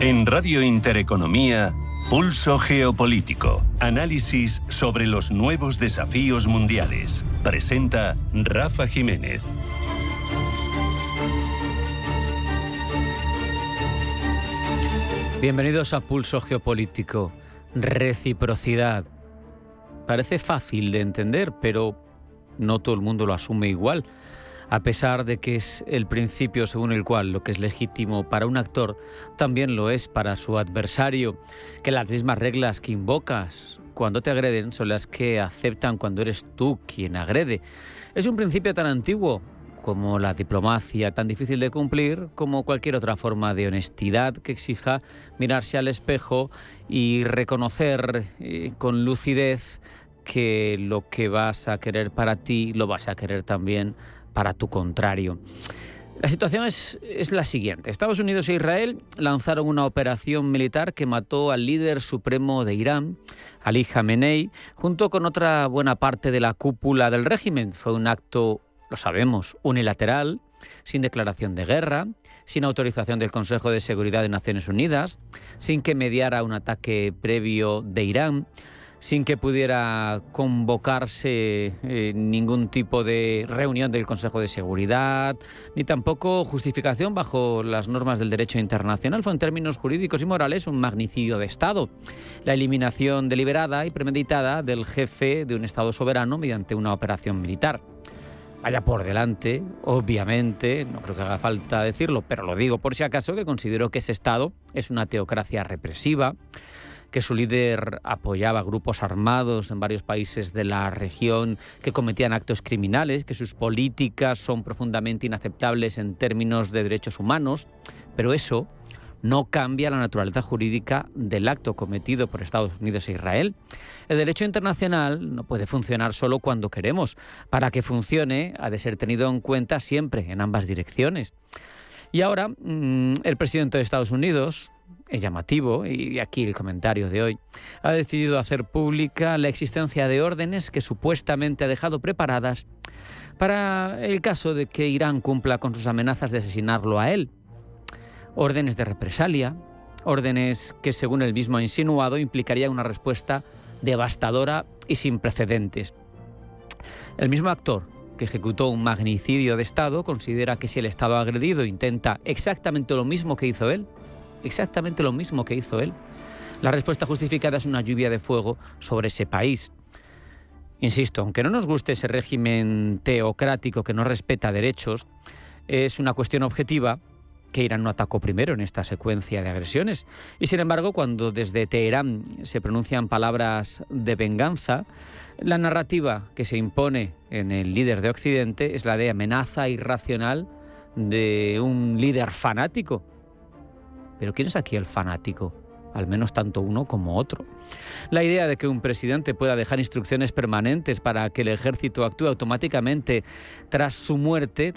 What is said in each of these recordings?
En Radio Intereconomía, Pulso Geopolítico. Análisis sobre los nuevos desafíos mundiales. Presenta Rafa Jiménez. Bienvenidos a Pulso Geopolítico. Reciprocidad. Parece fácil de entender, pero no todo el mundo lo asume igual. A pesar de que es el principio según el cual lo que es legítimo para un actor también lo es para su adversario, que las mismas reglas que invocas cuando te agreden son las que aceptan cuando eres tú quien agrede. Es un principio tan antiguo como la diplomacia, tan difícil de cumplir como cualquier otra forma de honestidad que exija mirarse al espejo y reconocer con lucidez que lo que vas a querer para ti lo vas a querer también para tu contrario. La situación es la siguiente. Estados Unidos e Israel lanzaron una operación militar que mató al líder supremo de Irán, Ali Khamenei, junto con otra buena parte de la cúpula del régimen. Fue un acto, lo sabemos, unilateral, sin declaración de guerra, sin autorización del Consejo de Seguridad de Naciones Unidas, sin que mediara un ataque previo de Irán, sin que pudiera convocarse ningún tipo de reunión del Consejo de Seguridad, ni tampoco justificación bajo las normas del derecho internacional. Fue en términos jurídicos y morales un magnicidio de Estado. La eliminación deliberada y premeditada del jefe de un Estado soberano mediante una operación militar. Vaya por delante, obviamente, no creo que haga falta decirlo, pero lo digo por si acaso, que considero que ese Estado es una teocracia represiva, que su líder apoyaba grupos armados en varios países de la región que cometían actos criminales, que sus políticas son profundamente inaceptables en términos de derechos humanos, pero eso no cambia la naturaleza jurídica del acto cometido por Estados Unidos e Israel. El derecho internacional no puede funcionar solo cuando queremos. Para que funcione, ha de ser tenido en cuenta siempre en ambas direcciones. Y ahora, el presidente de Estados Unidos, es llamativo, y de aquí el comentario de hoy, ha decidido hacer pública la existencia de órdenes que supuestamente ha dejado preparadas para el caso de que Irán cumpla con sus amenazas de asesinarlo a él. Órdenes de represalia, órdenes que, según él mismo ha insinuado, implicarían una respuesta devastadora y sin precedentes. El mismo actor que ejecutó un magnicidio de Estado considera que si el Estado agredido intenta exactamente lo mismo que hizo él, la respuesta justificada es una lluvia de fuego sobre ese país. Insisto, aunque no nos guste ese régimen teocrático que no respeta derechos, es una cuestión objetiva que Irán no atacó primero en esta secuencia de agresiones. Y sin embargo, cuando desde Teherán se pronuncian palabras de venganza, la narrativa que se impone en el líder de Occidente es la de amenaza irracional de un líder fanático. Pero ¿quién es aquí el fanático? Al menos tanto uno como otro. La idea de que un presidente pueda dejar instrucciones permanentes para que el ejército actúe automáticamente tras su muerte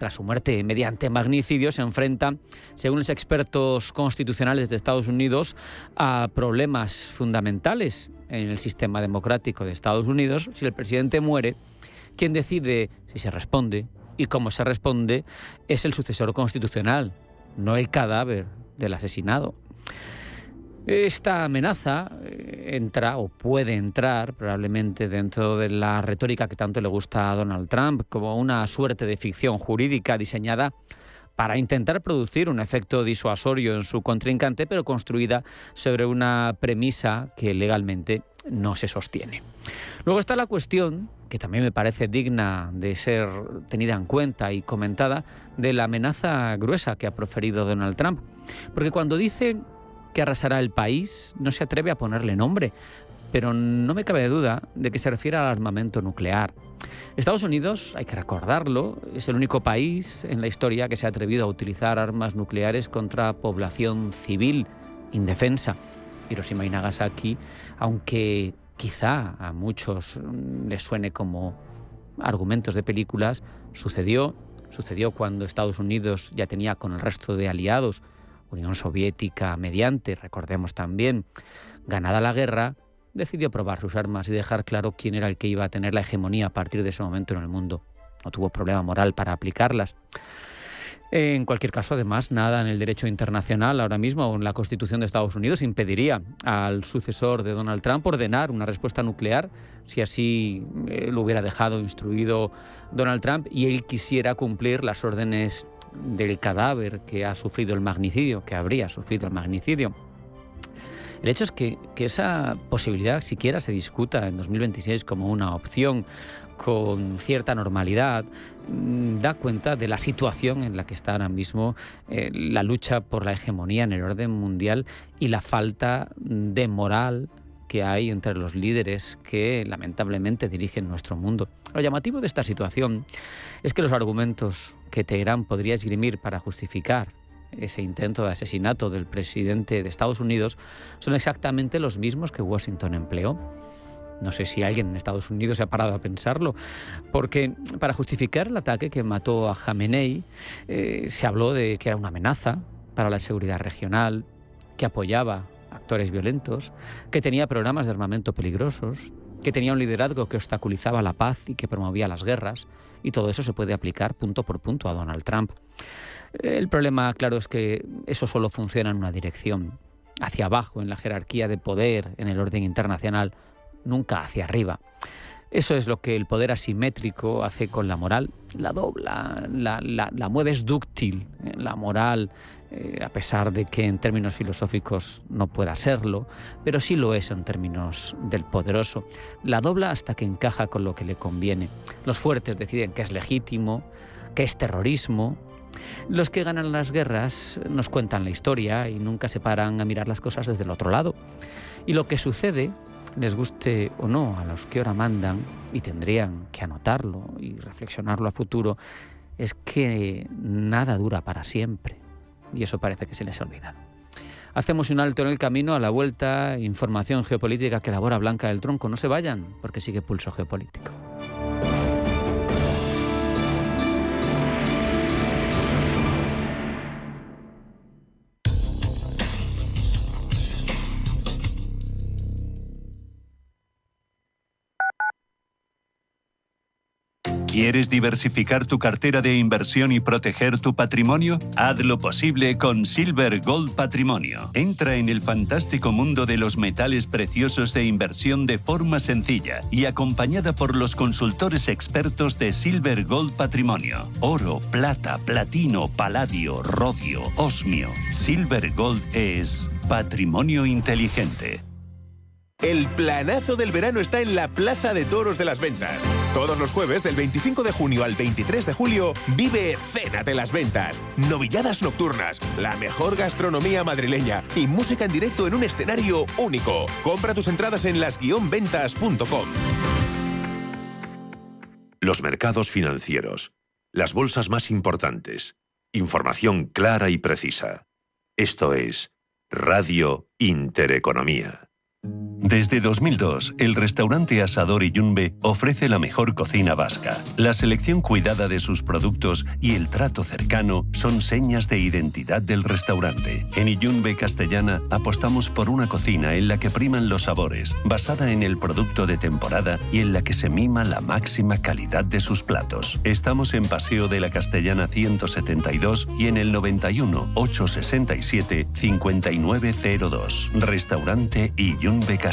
mediante magnicidio, se enfrenta, según los expertos constitucionales de Estados Unidos, a problemas fundamentales en el sistema democrático de Estados Unidos. Si el presidente muere, quien decide si se responde y cómo se responde es el sucesor constitucional, no el cadáver del asesinado. Esta amenaza entra o puede entrar probablemente dentro de la retórica que tanto le gusta a Donald Trump, como una suerte de ficción jurídica diseñada para intentar producir un efecto disuasorio en su contrincante, pero construida sobre una premisa que legalmente no se sostiene. Luego está la cuestión, que también me parece digna de ser tenida en cuenta y comentada, de la amenaza gruesa que ha proferido Donald Trump. Porque cuando dice que arrasará el país, no se atreve a ponerle nombre, pero no me cabe duda de que se refiere al armamento nuclear. Estados Unidos, hay que recordarlo, es el único país en la historia que se ha atrevido a utilizar armas nucleares contra población civil indefensa. Hiroshima y Nagasaki, aunque quizá a muchos les suene como argumentos de películas, sucedió cuando Estados Unidos ya tenía con el resto de aliados, Unión Soviética mediante, recordemos también, ganada la guerra, decidió probar sus armas y dejar claro quién era el que iba a tener la hegemonía a partir de ese momento en el mundo. No tuvo problema moral para aplicarlas. En cualquier caso, además, nada en el derecho internacional ahora mismo o en la Constitución de Estados Unidos impediría al sucesor de Donald Trump ordenar una respuesta nuclear si así lo hubiera dejado instruido Donald Trump y él quisiera cumplir las órdenes del cadáver que ha sufrido el magnicidio, que habría sufrido el magnicidio. El hecho es que esa posibilidad siquiera se discuta en 2026 como una opción con cierta normalidad, da cuenta de la situación en la que está ahora mismo la lucha por la hegemonía en el orden mundial y la falta de moral que hay entre los líderes que lamentablemente dirigen nuestro mundo. Lo llamativo de esta situación es que los argumentos que Teherán podría esgrimir para justificar ese intento de asesinato del presidente de Estados Unidos son exactamente los mismos que Washington empleó. No sé si alguien en Estados Unidos se ha parado a pensarlo, porque para justificar el ataque que mató a Jamenei se habló de que era una amenaza para la seguridad regional, que apoyaba actores violentos, que tenía programas de armamento peligrosos, que tenía un liderazgo que obstaculizaba la paz y que promovía las guerras, y todo eso se puede aplicar punto por punto a Donald Trump. El problema, claro, es que eso solo funciona en una dirección, hacia abajo, en la jerarquía de poder, en el orden internacional, nunca hacia arriba. Eso es lo que el poder asimétrico hace con la moral. La dobla, la mueve, es dúctil. La moral, a pesar de que en términos filosóficos no pueda serlo, pero sí lo es en términos del poderoso. La dobla hasta que encaja con lo que le conviene. Los fuertes deciden qué es legítimo, qué es terrorismo. Los que ganan las guerras nos cuentan la historia y nunca se paran a mirar las cosas desde el otro lado. Y lo que sucede, les guste o no a los que ahora mandan, y tendrían que anotarlo y reflexionarlo a futuro, es que nada dura para siempre. Y eso parece que se les olvida. Hacemos un alto en el camino. A la vuelta, información geopolítica que elabora Blanca del Tronco. No se vayan, porque sigue Pulso Geopolítico. ¿Quieres diversificar tu cartera de inversión y proteger tu patrimonio? Haz lo posible con Silver Gold Patrimonio. Entra en el fantástico mundo de los metales preciosos de inversión de forma sencilla y acompañada por los consultores expertos de Silver Gold Patrimonio. Oro, plata, platino, paladio, rodio, osmio. Silver Gold es patrimonio inteligente. El planazo del verano está en la Plaza de Toros de Las Ventas. Todos los jueves, del 25 de junio al 23 de julio, vive Cénate Las Ventas. Novilladas nocturnas, la mejor gastronomía madrileña y música en directo en un escenario único. Compra tus entradas en las-ventas.com. Los mercados financieros. Las bolsas más importantes. Información clara y precisa. Esto es Radio Intereconomía. Desde 2002, el restaurante Asador Iyunbe ofrece la mejor cocina vasca. La selección cuidada de sus productos y el trato cercano son señas de identidad del restaurante. En Iyunbe Castellana apostamos por una cocina en la que priman los sabores, basada en el producto de temporada y en la que se mima la máxima calidad de sus platos. Estamos en Paseo de la Castellana 172 y en el 91 867 5902. Restaurante Iyunbe Castellana.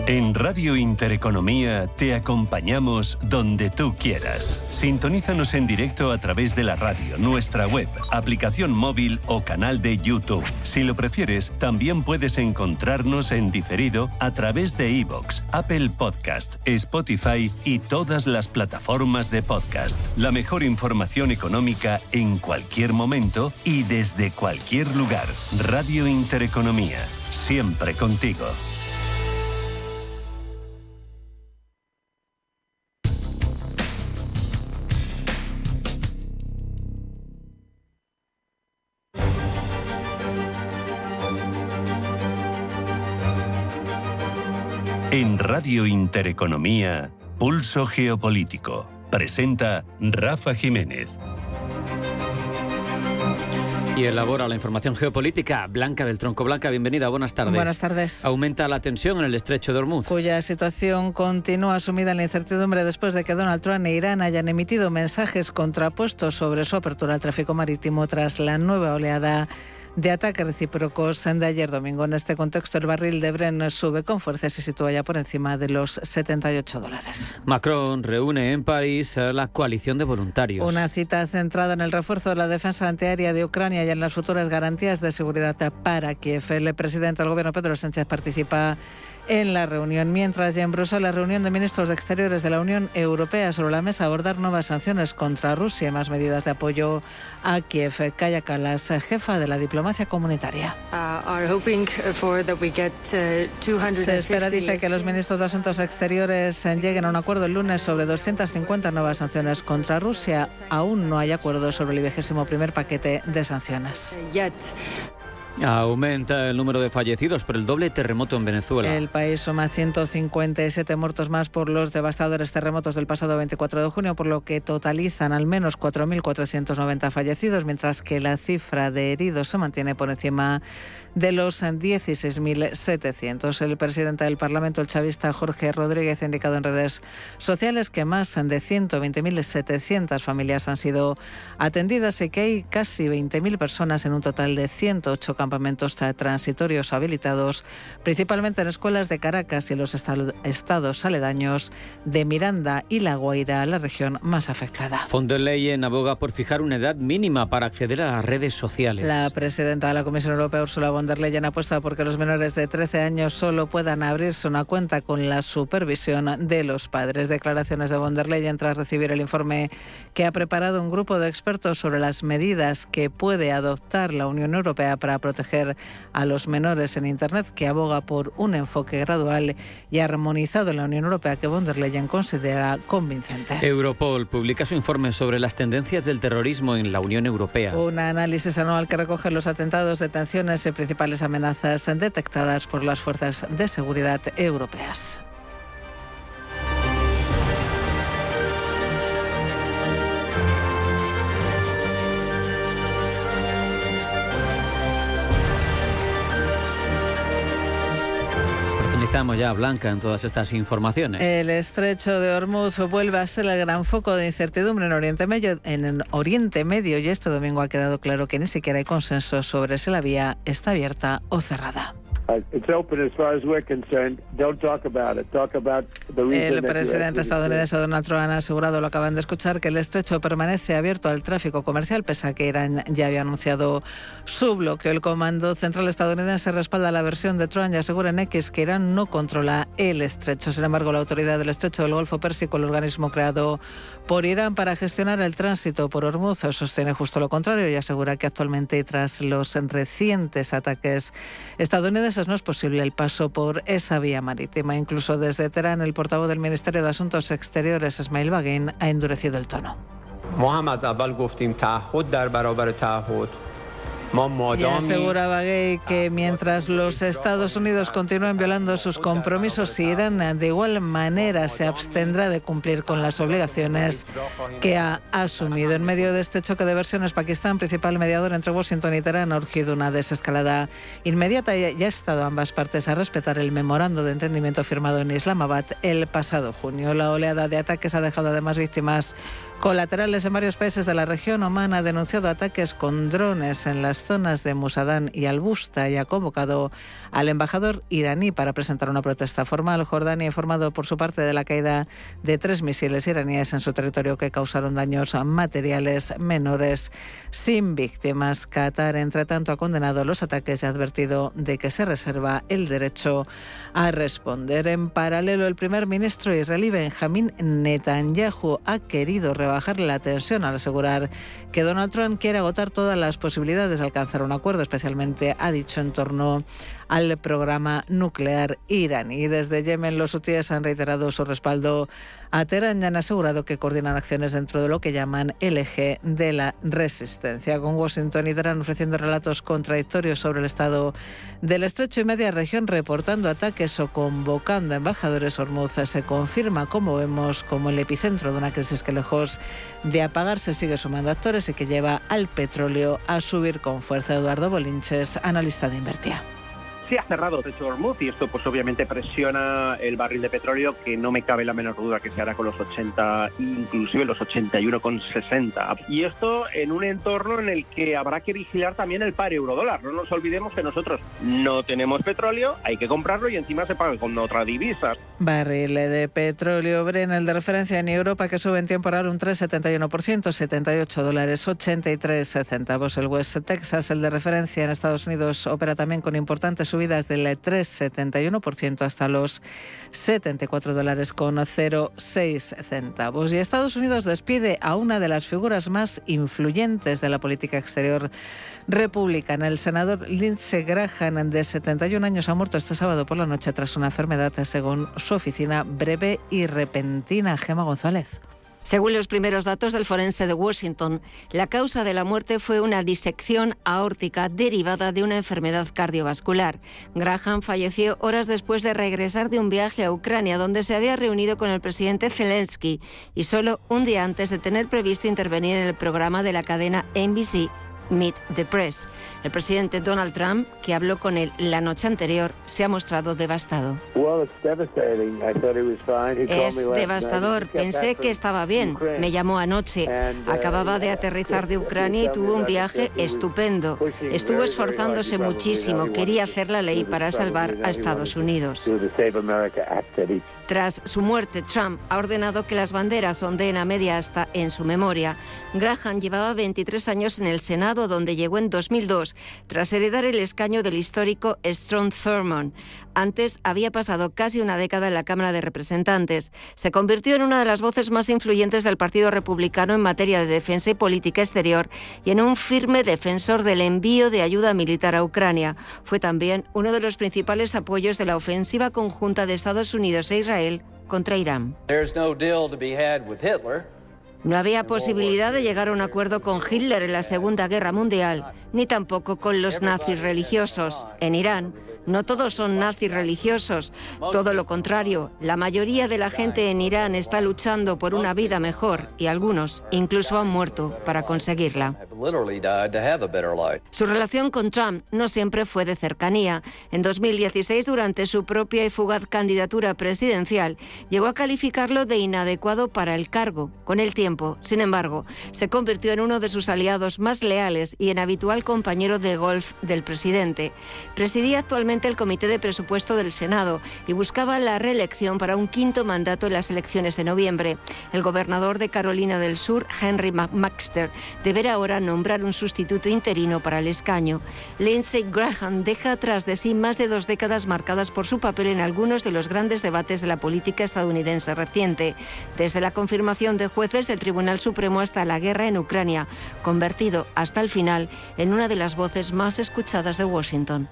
En Radio Intereconomía te acompañamos donde tú quieras. Sintonízanos en directo a través de la radio, nuestra web, aplicación móvil o canal de YouTube. Si lo prefieres, también puedes encontrarnos en diferido a través de iVoox, Apple Podcast, Spotify y todas las plataformas de podcast. La mejor información económica en cualquier momento y desde cualquier lugar. Radio Intereconomía, siempre contigo. En Radio Intereconomía, Pulso Geopolítico. Presenta Rafa Jiménez. Y elabora la información geopolítica Blanca del Tronco. Blanca, bienvenida, buenas tardes. Buenas tardes. Aumenta la tensión en el estrecho de Hormuz, cuya situación continúa sumida en la incertidumbre después de que Donald Trump e Irán hayan emitido mensajes contrapuestos sobre su apertura al tráfico marítimo tras la nueva oleada de ataques recíprocos de ayer domingo. En este contexto, el barril de Brent sube con fuerza y se sitúa ya por encima de los $78. Macron reúne en París a la coalición de voluntarios. Una cita centrada en el refuerzo de la defensa antiaérea de Ucrania y en las futuras garantías de seguridad para Kiev. El presidente del gobierno, Pedro Sánchez, participa en la reunión. Mientras, ya en Bruselas, la reunión de ministros de Exteriores de la Unión Europea sobre la mesa abordar nuevas sanciones contra Rusia y más medidas de apoyo a Kiev. Kaja Kallas, jefa de la diplomacia comunitaria. Se espera, dice, que los ministros de Asuntos Exteriores lleguen a un acuerdo el lunes sobre 250 nuevas sanciones contra Rusia. Aún no hay acuerdo sobre el 21º paquete de sanciones. Aumenta el número de fallecidos por el doble terremoto en Venezuela. El país suma 157 muertos más por los devastadores terremotos del pasado 24 de junio, por lo que totalizan al menos 4.490 fallecidos, mientras que la cifra de heridos se mantiene por encima de los 16.700. El presidente del Parlamento, el chavista Jorge Rodríguez, ha indicado en redes sociales que más de 120.700 familias han sido atendidas y que hay casi 20.000 personas en un total de 108 campamentos transitorios habilitados, principalmente en escuelas de Caracas y los estados aledaños de Miranda y La Guaira, la región más afectada. Von der Leyen aboga por fijar una edad mínima para acceder a las redes sociales. La presidenta de la Comisión Europea, Ursula von der Leyen, apuesta porque los menores de 13 años solo puedan abrirse una cuenta con la supervisión de los padres. Declaraciones de von der Leyen tras recibir el informe que ha preparado un grupo de expertos sobre las medidas que puede adoptar la Unión Europea para proteger a los menores en Internet, que aboga por un enfoque gradual y armonizado en la Unión Europea que von der Leyen considera convincente. Europol publica su informe sobre las tendencias del terrorismo en la Unión Europea. Un análisis anual que recoge los atentados, detenciones y principales amenazas detectadas por las fuerzas de seguridad europeas. Estamos ya, Blanca, en todas estas informaciones. El estrecho de Hormuz vuelve a ser el gran foco de incertidumbre en Oriente Medio y este domingo ha quedado claro que ni siquiera hay consenso sobre si la vía está abierta o cerrada. El presidente estadounidense Donald Trump ha asegurado, lo acaban de escuchar, que el estrecho permanece abierto al tráfico comercial, pese a que Irán ya había anunciado su bloqueo. El Comando Central estadounidense respalda la versión de Trump y asegura en X que Irán no controla el estrecho. Sin embargo, la autoridad del estrecho del Golfo Pérsico, el organismo creado por Irán para gestionar el tránsito por Hormuz, sostiene justo lo contrario y asegura que actualmente, tras los recientes ataques estadounidenses, no es posible el paso por esa vía marítima. Incluso desde Teherán, el portavoz del Ministerio de Asuntos Exteriores, Esmail Baghaei, ha endurecido el tono. Y asegura Baghaei que mientras los Estados Unidos continúen violando sus compromisos, Irán de igual manera se abstendrá de cumplir con las obligaciones que ha asumido. En medio de este choque de versiones, Pakistán, principal mediador entre Washington y Teherán, ha urgido una desescalada inmediata y ha estado ambas partes a respetar el memorando de entendimiento firmado en Islamabad el pasado junio. La oleada de ataques ha dejado además víctimas colaterales en varios países de la región. Omán ha denunciado ataques con drones en las zonas de Musadán y Al-Busta y ha convocado al embajador iraní para presentar una protesta formal. Jordania ha informado por su parte de la caída de 3 misiles iraníes en su territorio que causaron daños materiales menores sin víctimas. Qatar, entre tanto, ha condenado los ataques y ha advertido de que se reserva el derecho a responder. En paralelo, el primer ministro israelí Benjamín Netanyahu ha querido rebajar la tensión al asegurar que Donald Trump quiere agotar todas las posibilidades de alcanzar un acuerdo, especialmente, ha dicho, en torno al programa nuclear iraní. Desde Yemen, los hutíes han reiterado su respaldo a Teherán y han asegurado que coordinan acciones dentro de lo que llaman el eje de la resistencia. Con Washington y Teherán ofreciendo relatos contradictorios sobre el estado del estrecho y media región, reportando ataques o convocando a embajadores, Hormuz se confirma, como vemos, como el epicentro de una crisis que, lejos de apagarse, sigue sumando actores y que lleva al petróleo a subir con fuerza. Eduardo Bolinches, analista de Invertia. Sí, ha cerrado el techo de Hormuz y esto pues obviamente presiona el barril de petróleo, que no me cabe la menor duda que se hará con los 80, inclusive los 81,60. Y esto en un entorno en el que habrá que vigilar también el par euro-dólar. No nos olvidemos que nosotros no tenemos petróleo, hay que comprarlo y encima se paga con otra divisa. Barril de petróleo Brent, el de referencia en Europa, que sube en temporal un 3,71%, $78,83. El West Texas, el de referencia en Estados Unidos, opera también con importantes subidas del 3,71% hasta los $74,06. Y Estados Unidos despide a una de las figuras más influyentes de la política exterior republicana. El senador Lindsey Graham, de 71 años, ha muerto este sábado por la noche tras una enfermedad, según su oficina, breve y repentina. Gemma González. Según los primeros datos del forense de Washington, la causa de la muerte fue una disección aórtica derivada de una enfermedad cardiovascular. Graham falleció horas después de regresar de un viaje a Ucrania, donde se había reunido con el presidente Zelensky, y solo un día antes de tener previsto intervenir en el programa de la cadena NBC Meet the Press. El presidente Donald Trump, que habló con él la noche anterior, se ha mostrado devastado. Es devastador. Pensé que estaba bien. Me llamó anoche. Acababa de aterrizar de Ucrania y tuvo un viaje estupendo. Estuvo esforzándose muchísimo. Quería hacer la ley para salvar a Estados Unidos. Tras su muerte, Trump ha ordenado que las banderas ondeen a media asta en su memoria. Graham llevaba 23 años en el Senado, donde llegó en 2002, tras heredar el escaño del histórico Strom Thurmond. Antes había pasado casi una década en la Cámara de Representantes. Se convirtió en una de las voces más influyentes del Partido Republicano en materia de defensa y política exterior y en un firme defensor del envío de ayuda militar a Ucrania. Fue también uno de los principales apoyos de la ofensiva conjunta de Estados Unidos e Israel contra Irán. No había posibilidad de llegar a un acuerdo con Hitler en la Segunda Guerra Mundial, ni tampoco con los nazis religiosos. En Irán, no todos son nazis religiosos, todo lo contrario. La mayoría de la gente en Irán está luchando por una vida mejor y algunos incluso han muerto para conseguirla. Su relación con Trump no siempre fue de cercanía. En 2016, durante su propia y fugaz candidatura presidencial, llegó a calificarlo de inadecuado para el cargo. Con el tiempo, sin embargo, se convirtió en uno de sus aliados más leales y en habitual compañero de golf del presidente. Presidía actualmente el Comité de Presupuesto del Senado y buscaba la reelección para un quinto mandato en las elecciones de noviembre. El gobernador de Carolina del Sur, Henry McMaster, deberá ahora nombrar un sustituto interino para el escaño. Lindsey Graham deja atrás de sí más de 2 décadas marcadas por su papel en algunos de los grandes debates de la política estadounidense reciente, desde la confirmación de jueces del Tribunal Supremo hasta la guerra en Ucrania, convertido hasta el final en una de las voces más escuchadas de Washington.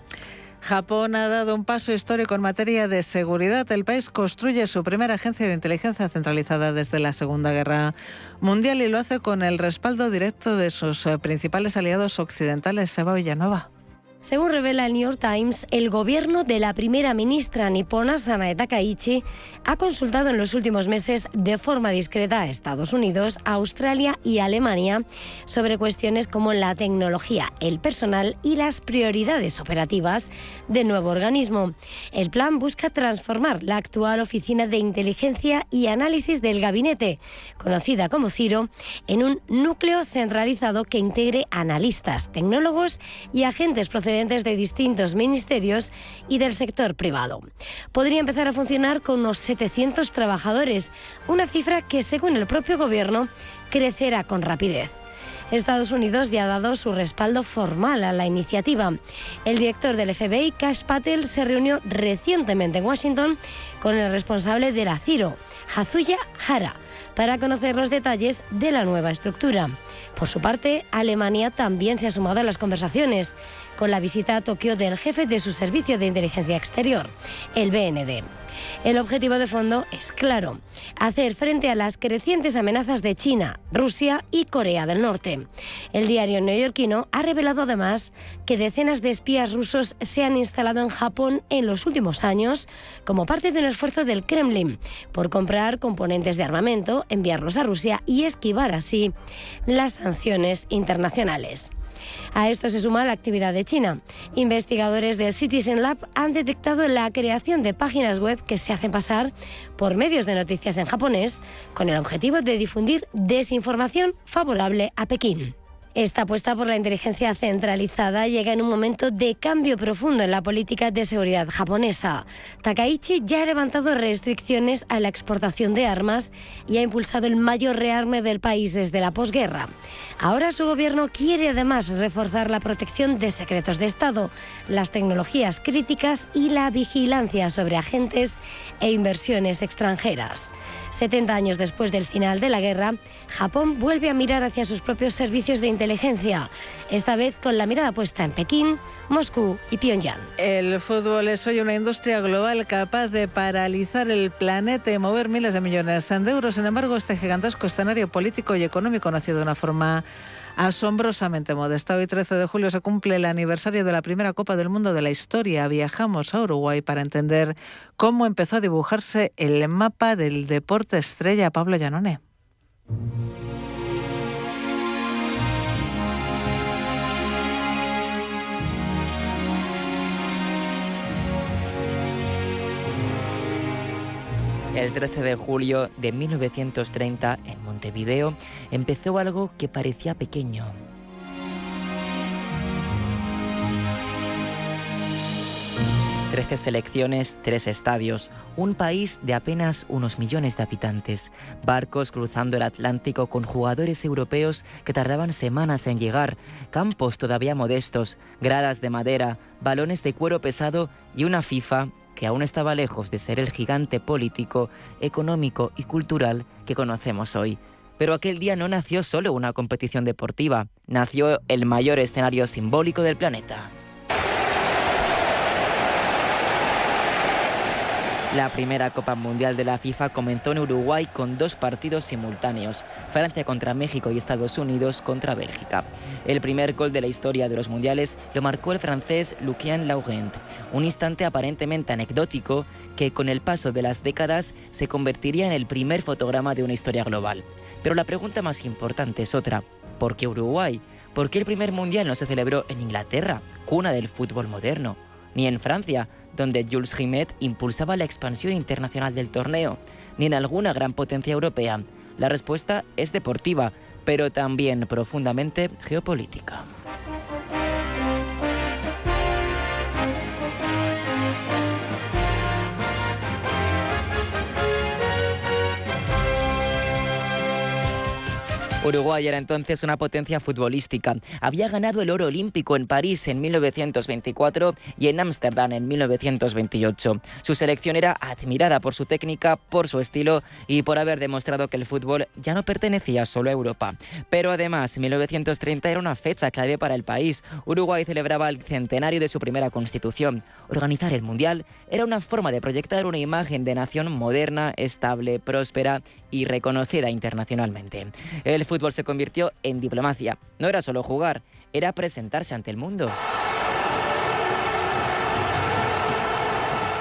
Japón ha dado un paso histórico en materia de seguridad. El país construye su primera agencia de inteligencia centralizada desde la Segunda Guerra Mundial y lo hace con el respaldo directo de sus principales aliados occidentales. Eva Villanueva. Según revela el New York Times, el gobierno de la primera ministra nipona Sanae Takaichi ha consultado en los últimos meses de forma discreta a Estados Unidos, Australia y Alemania sobre cuestiones como la tecnología, el personal y las prioridades operativas del nuevo organismo. El plan busca transformar la actual Oficina de Inteligencia y Análisis del Gabinete, conocida como CIRO, en un núcleo centralizado que integre analistas, tecnólogos y agentes procedentes de distintos ministerios y del sector privado. Podría empezar a funcionar con unos 700 trabajadores, una cifra que, según el propio gobierno, crecerá con rapidez. Estados Unidos ya ha dado su respaldo formal a la iniciativa. El director del FBI, Kash Patel, se reunió recientemente en Washington con el responsable de la CIRO, Hazuya Hara, para conocer los detalles de la nueva estructura. Por su parte, Alemania también se ha sumado a las conversaciones, con la visita a Tokio del jefe de su Servicio de Inteligencia Exterior, el BND. El objetivo de fondo es claro: hacer frente a las crecientes amenazas de China, Rusia y Corea del Norte. El diario neoyorquino ha revelado además que decenas de espías rusos se han instalado en Japón en los últimos años como parte de un esfuerzo del Kremlin por comprar componentes de armamento, enviarlos a Rusia y esquivar así las sanciones internacionales. A esto se suma la actividad de China. Investigadores del Citizen Lab han detectado la creación de páginas web que se hacen pasar por medios de noticias en japonés con el objetivo de difundir desinformación favorable a Pekín. Esta apuesta por la inteligencia centralizada llega en un momento de cambio profundo en la política de seguridad japonesa. Takaichi ya ha levantado restricciones a la exportación de armas y ha impulsado el mayor rearme del país desde la posguerra. Ahora su gobierno quiere además reforzar la protección de secretos de Estado, las tecnologías críticas y la vigilancia sobre agentes e inversiones extranjeras. 70 años después del final de la guerra, Japón vuelve a mirar hacia sus propios servicios de inteligencia, esta vez con la mirada puesta en Pekín, Moscú y Pyongyang. El fútbol es hoy una industria global capaz de paralizar el planeta y mover miles de millones de euros. Sin embargo, este gigantesco escenario político y económico nació de una forma asombrosamente modesta. Hoy, 13 de julio, se cumple el aniversario de la primera Copa del Mundo de la historia. Viajamos a Uruguay para entender cómo empezó a dibujarse el mapa del deporte estrella. Pablo Llanone. El 13 de julio de 1930, en Montevideo, empezó algo que parecía pequeño. Trece selecciones, 3 estadios, un país de apenas unos millones de habitantes, barcos cruzando el Atlántico con jugadores europeos que tardaban semanas en llegar, campos todavía modestos, gradas de madera, balones de cuero pesado y una FIFA que aún estaba lejos de ser el gigante político, económico y cultural que conocemos hoy. Pero aquel día no nació solo una competición deportiva, nació el mayor escenario simbólico del planeta. La primera Copa Mundial de la FIFA comenzó en Uruguay con 2 partidos simultáneos, Francia contra México y Estados Unidos contra Bélgica. El primer gol de la historia de los mundiales lo marcó el francés Lucien Laurent, un instante aparentemente anecdótico que con el paso de las décadas se convertiría en el primer fotograma de una historia global. Pero la pregunta más importante es otra: ¿por qué Uruguay? ¿Por qué el primer mundial no se celebró en Inglaterra, cuna del fútbol moderno? Ni en Francia, donde Jules Rimet impulsaba la expansión internacional del torneo, ni en alguna gran potencia europea. La respuesta es deportiva, pero también profundamente geopolítica. Uruguay era entonces una potencia futbolística. Había ganado el oro olímpico en París en 1924 y en Ámsterdam en 1928. Su selección era admirada por su técnica, por su estilo y por haber demostrado que el fútbol ya no pertenecía solo a Europa. Pero además, 1930 era una fecha clave para el país. Uruguay celebraba el centenario de su primera constitución. Organizar el Mundial era una forma de proyectar una imagen de nación moderna, estable, próspera y reconocida internacionalmente. El fútbol se convirtió en diplomacia. No era solo jugar, era presentarse ante el mundo.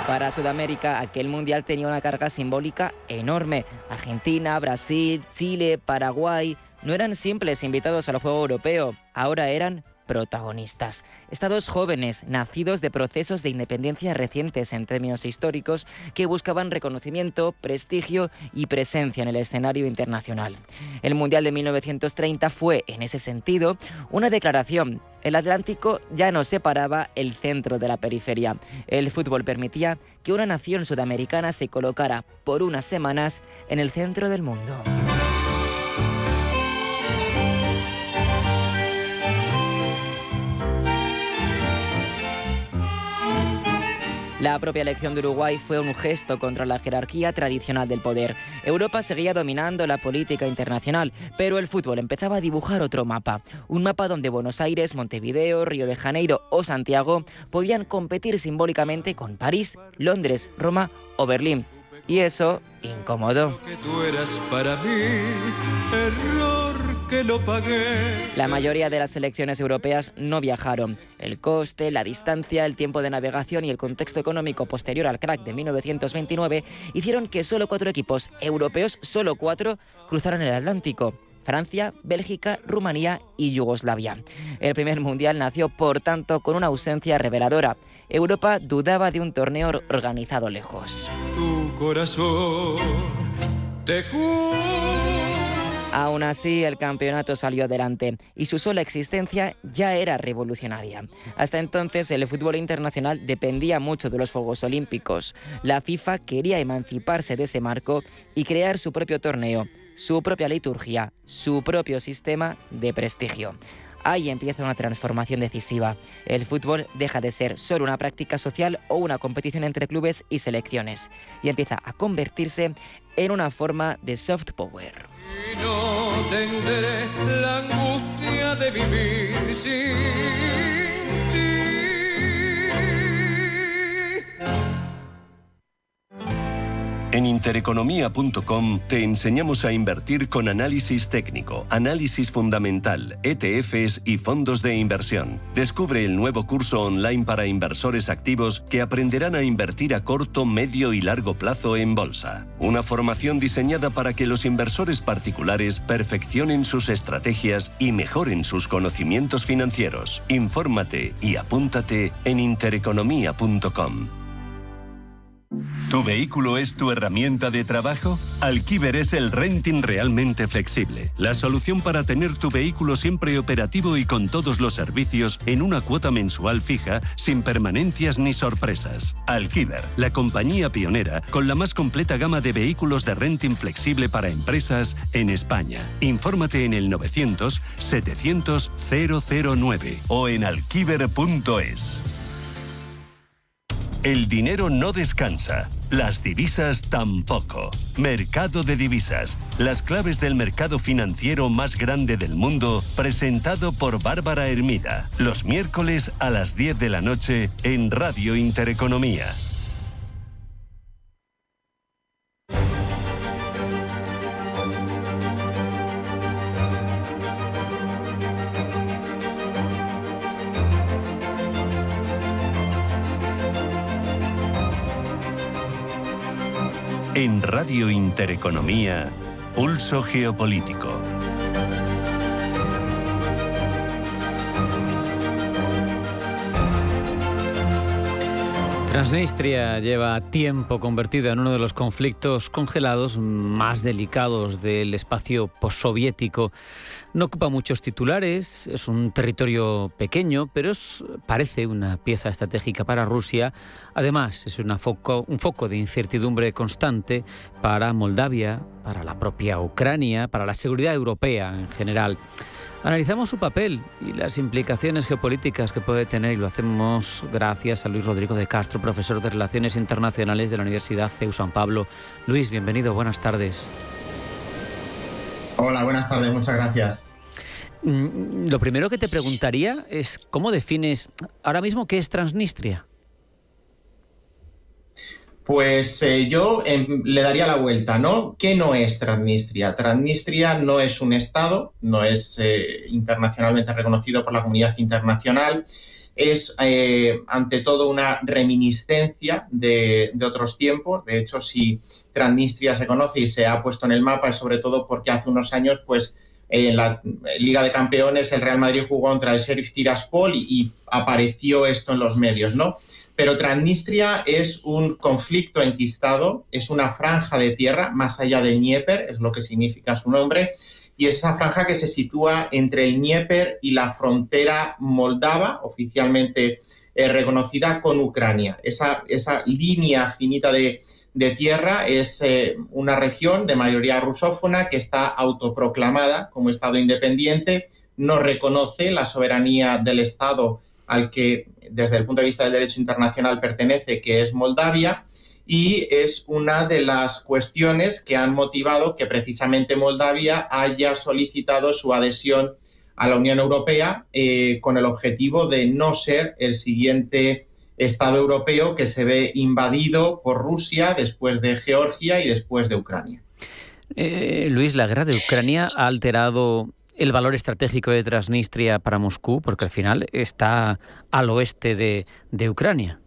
Para Sudamérica, aquel mundial tenía una carga simbólica enorme. Argentina, Brasil, Chile, Paraguay no eran simples invitados al juego europeo, ahora eran protagonistas. Estados jóvenes, nacidos de procesos de independencia recientes en términos históricos, que buscaban reconocimiento, prestigio y presencia en el escenario internacional. El Mundial de 1930 fue, en ese sentido, una declaración. El Atlántico ya no separaba el centro de la periferia. El fútbol permitía que una nación sudamericana se colocara por unas semanas en el centro del mundo. La propia elección de Uruguay fue un gesto contra la jerarquía tradicional del poder. Europa seguía dominando la política internacional, pero el fútbol empezaba a dibujar otro mapa. Un mapa donde Buenos Aires, Montevideo, Río de Janeiro o Santiago podían competir simbólicamente con París, Londres, Roma o Berlín. Y eso incomodó. La mayoría de las selecciones europeas no viajaron. El coste, la distancia, el tiempo de navegación y el contexto económico posterior al crack de 1929 hicieron que solo 4 equipos europeos, solo 4, cruzaran el Atlántico: Francia, Bélgica, Rumanía y Yugoslavia. El primer mundial nació, por tanto, con una ausencia reveladora. Europa dudaba de un torneo organizado lejos. Tu corazón te juro. Aún así, el campeonato salió adelante y su sola existencia ya era revolucionaria. Hasta entonces, el fútbol internacional dependía mucho de los Juegos Olímpicos. La FIFA quería emanciparse de ese marco y crear su propio torneo, su propia liturgia, su propio sistema de prestigio. Ahí empieza una transformación decisiva. El fútbol deja de ser solo una práctica social o una competición entre clubes y selecciones y empieza a convertirse en una forma de soft power. Y no tendré la angustia de vivir sin ti. En intereconomía.com te enseñamos a invertir con análisis técnico, análisis fundamental, ETFs y fondos de inversión. Descubre el nuevo curso online para inversores activos que aprenderán a invertir a corto, medio y largo plazo en bolsa. Una formación diseñada para que los inversores particulares perfeccionen sus estrategias y mejoren sus conocimientos financieros. Infórmate y apúntate en intereconomía.com. ¿Tu vehículo es tu herramienta de trabajo? Alquiver es el renting realmente flexible. La solución para tener tu vehículo siempre operativo y con todos los servicios en una cuota mensual fija, sin permanencias ni sorpresas. Alquiver, la compañía pionera con la más completa gama de vehículos de renting flexible para empresas en España. Infórmate en el 900 700 009 o en alquiver.es. El dinero no descansa, las divisas tampoco. Mercado de divisas, las claves del mercado financiero más grande del mundo, presentado por Bárbara Hermida, los miércoles a las 10 de la noche en Radio Intereconomía. En Radio Intereconomía, Pulso Geopolítico. Transnistria lleva tiempo convertida en uno de los conflictos congelados más delicados del espacio postsoviético. No ocupa muchos titulares, es un territorio pequeño, pero parece una pieza estratégica para Rusia. Además, es un foco de incertidumbre constante para Moldavia, para la propia Ucrania, para la seguridad europea en general. Analizamos su papel y las implicaciones geopolíticas que puede tener y lo hacemos gracias a Luis Rodrigo de Castro, profesor de Relaciones Internacionales de la Universidad CEU San Pablo. Luis, bienvenido, buenas tardes. Hola, buenas tardes, muchas gracias. Lo primero que te preguntaría es ¿cómo defines ahora mismo qué es Transnistria? Pues yo le daría la vuelta, ¿no? ¿Qué no es Transnistria? Transnistria no es un estado, no es internacionalmente reconocido por la comunidad internacional, es ante todo una reminiscencia de otros tiempos. De hecho, si Transnistria se conoce y se ha puesto en el mapa es sobre todo porque hace unos años, pues, en la Liga de Campeones el Real Madrid jugó contra el Sheriff Tiraspol y apareció esto en los medios, ¿no? Pero Transnistria es un conflicto enquistado, es una franja de tierra más allá del Dnieper, es lo que significa su nombre, y es esa franja que se sitúa entre el Dnieper y la frontera moldava, oficialmente reconocida con Ucrania. Esa línea finita de tierra es una región de mayoría rusófona que está autoproclamada como Estado independiente, no reconoce la soberanía del Estado al que desde el punto de vista del derecho internacional pertenece, que es Moldavia, y es una de las cuestiones que han motivado que precisamente Moldavia haya solicitado su adhesión a la Unión Europea con el objetivo de no ser el siguiente Estado europeo que se ve invadido por Rusia después de Georgia y después de Ucrania. Luis, la guerra de Ucrania ha alterado el valor estratégico de Transnistria para Moscú, porque al final está al oeste de Ucrania.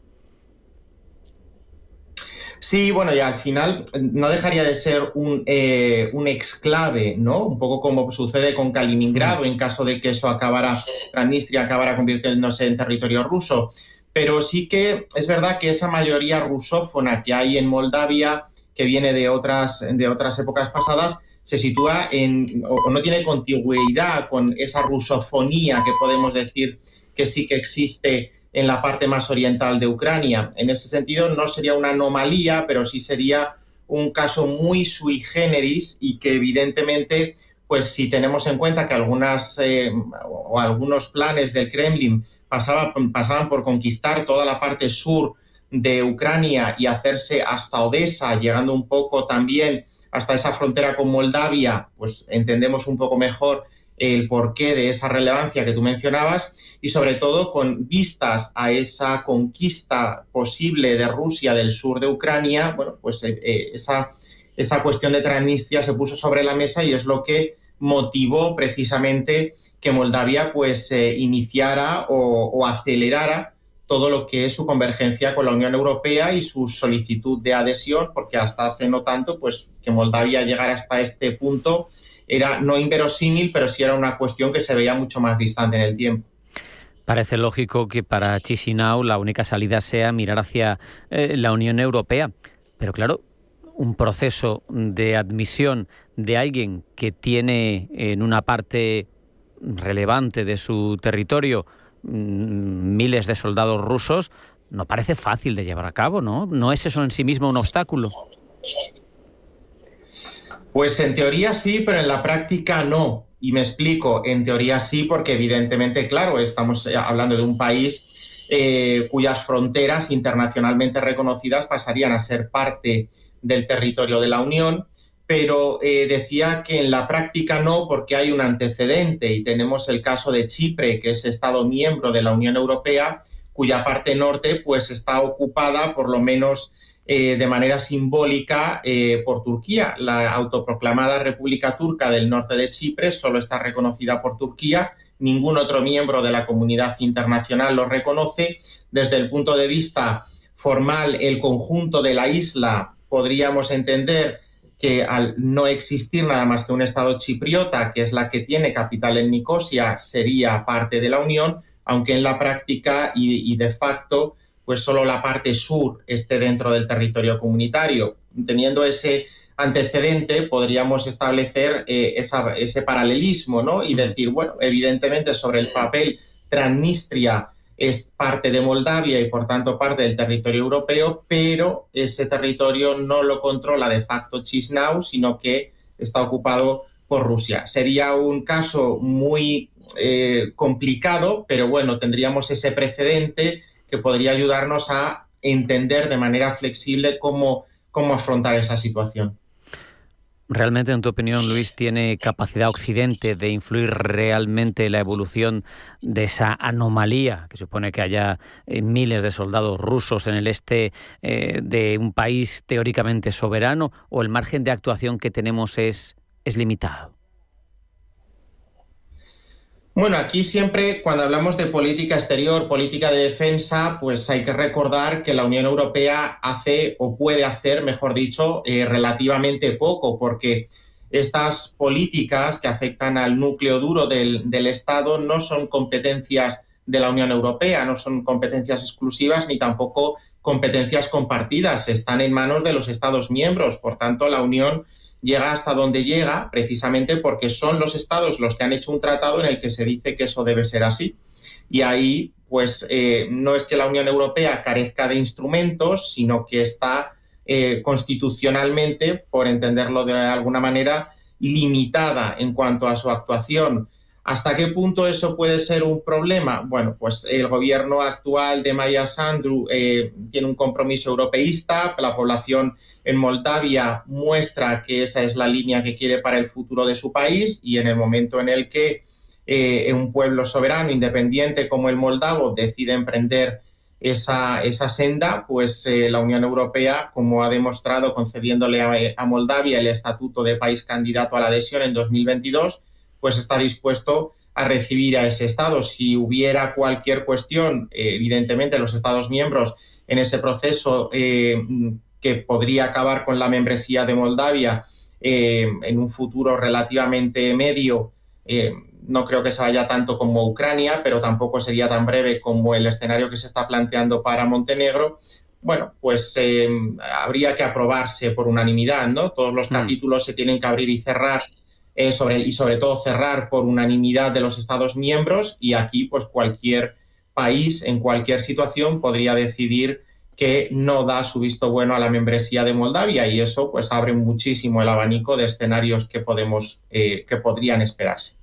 Sí, bueno, y al final no dejaría de ser un exclave, ¿no? Un poco como sucede con Kaliningrado, en caso de que eso Transnistria acabara convirtiéndose en territorio ruso. Pero sí que es verdad que esa mayoría rusófona que hay en Moldavia, que viene de otras épocas pasadas, se sitúa o no tiene contigüidad con esa rusofonía que podemos decir que sí que existe en la parte más oriental de Ucrania. En ese sentido no sería una anomalía, pero sí sería un caso muy sui generis y que evidentemente, pues si tenemos en cuenta que algunos planes del Kremlin pasaban por conquistar toda la parte sur de Ucrania y hacerse hasta Odessa, llegando un poco también hasta esa frontera con Moldavia, pues entendemos un poco mejor el porqué de esa relevancia que tú mencionabas y sobre todo con vistas a esa conquista posible de Rusia del sur de Ucrania, bueno, pues esa cuestión de Transnistria se puso sobre la mesa y es lo que motivó precisamente que Moldavia pues iniciara o acelerara todo lo que es su convergencia con la Unión Europea y su solicitud de adhesión, porque hasta hace no tanto, pues que Moldavia llegara hasta este punto era no inverosímil, pero sí era una cuestión que se veía mucho más distante en el tiempo. Parece lógico que para Chisinau la única salida sea mirar hacia la Unión Europea, pero claro, un proceso de admisión de alguien que tiene en una parte relevante de su territorio miles de soldados rusos, no parece fácil de llevar a cabo, ¿no? ¿No es eso en sí mismo un obstáculo? Pues en teoría sí, pero en la práctica no. Y me explico, en teoría sí, porque evidentemente, claro, estamos hablando de un país cuyas fronteras internacionalmente reconocidas pasarían a ser parte del territorio de la Unión, pero decía que en la práctica no, porque hay un antecedente y tenemos el caso de Chipre, que es Estado miembro de la Unión Europea, cuya parte norte pues está ocupada por lo menos de manera simbólica por Turquía. La autoproclamada República Turca del norte de Chipre solo está reconocida por Turquía, ningún otro miembro de la comunidad internacional lo reconoce. Desde el punto de vista formal, el conjunto de la isla podríamos entender que al no existir nada más que un Estado chipriota, que es la que tiene capital en Nicosia, sería parte de la Unión, aunque en la práctica y de facto pues solo la parte sur esté dentro del territorio comunitario. Teniendo ese antecedente, podríamos establecer ese paralelismo, ¿no? Y decir, bueno, evidentemente sobre el papel Transnistria es parte de Moldavia y por tanto parte del territorio europeo, pero ese territorio no lo controla de facto Chisinau, sino que está ocupado por Rusia. Sería un caso muy complicado, pero bueno, tendríamos ese precedente que podría ayudarnos a entender de manera flexible cómo afrontar esa situación. ¿Realmente, en tu opinión, Luis, tiene capacidad Occidente de influir realmente en la evolución de esa anomalía que supone que haya miles de soldados rusos en el este de un país teóricamente soberano, o el margen de actuación que tenemos es limitado? Bueno, aquí siempre cuando hablamos de política exterior, política de defensa, pues hay que recordar que la Unión Europea hace o puede hacer, mejor dicho, relativamente poco, porque estas políticas que afectan al núcleo duro del Estado no son competencias de la Unión Europea, no son competencias exclusivas ni tampoco competencias compartidas, están en manos de los Estados miembros. Por tanto, la Unión llega hasta donde llega precisamente porque son los estados los que han hecho un tratado en el que se dice que eso debe ser así. Y ahí, pues, no es que la Unión Europea carezca de instrumentos, sino que está constitucionalmente, por entenderlo de alguna manera, limitada en cuanto a su actuación. ¿Hasta qué punto eso puede ser un problema? Bueno, pues el gobierno actual de Maia Sandu tiene un compromiso europeísta, la población en Moldavia muestra que esa es la línea que quiere para el futuro de su país, y en el momento en el que un pueblo soberano, independiente como el moldavo, decide emprender esa senda, pues la Unión Europea, como ha demostrado concediéndole a Moldavia el estatuto de país candidato a la adhesión en 2022, pues está dispuesto a recibir a ese Estado. Si hubiera cualquier cuestión, evidentemente los Estados miembros en ese proceso que podría acabar con la membresía de Moldavia en un futuro relativamente medio, no creo que se vaya tanto como Ucrania, pero tampoco sería tan breve como el escenario que se está planteando para Montenegro. Bueno, pues habría que aprobarse por unanimidad, ¿no? Todos los capítulos se tienen que abrir y cerrar, sobre todo cerrar por unanimidad de los Estados miembros, y aquí pues cualquier país en cualquier situación podría decidir que no da su visto bueno a la membresía de Moldavia, y eso pues abre muchísimo el abanico de escenarios que podrían esperarse.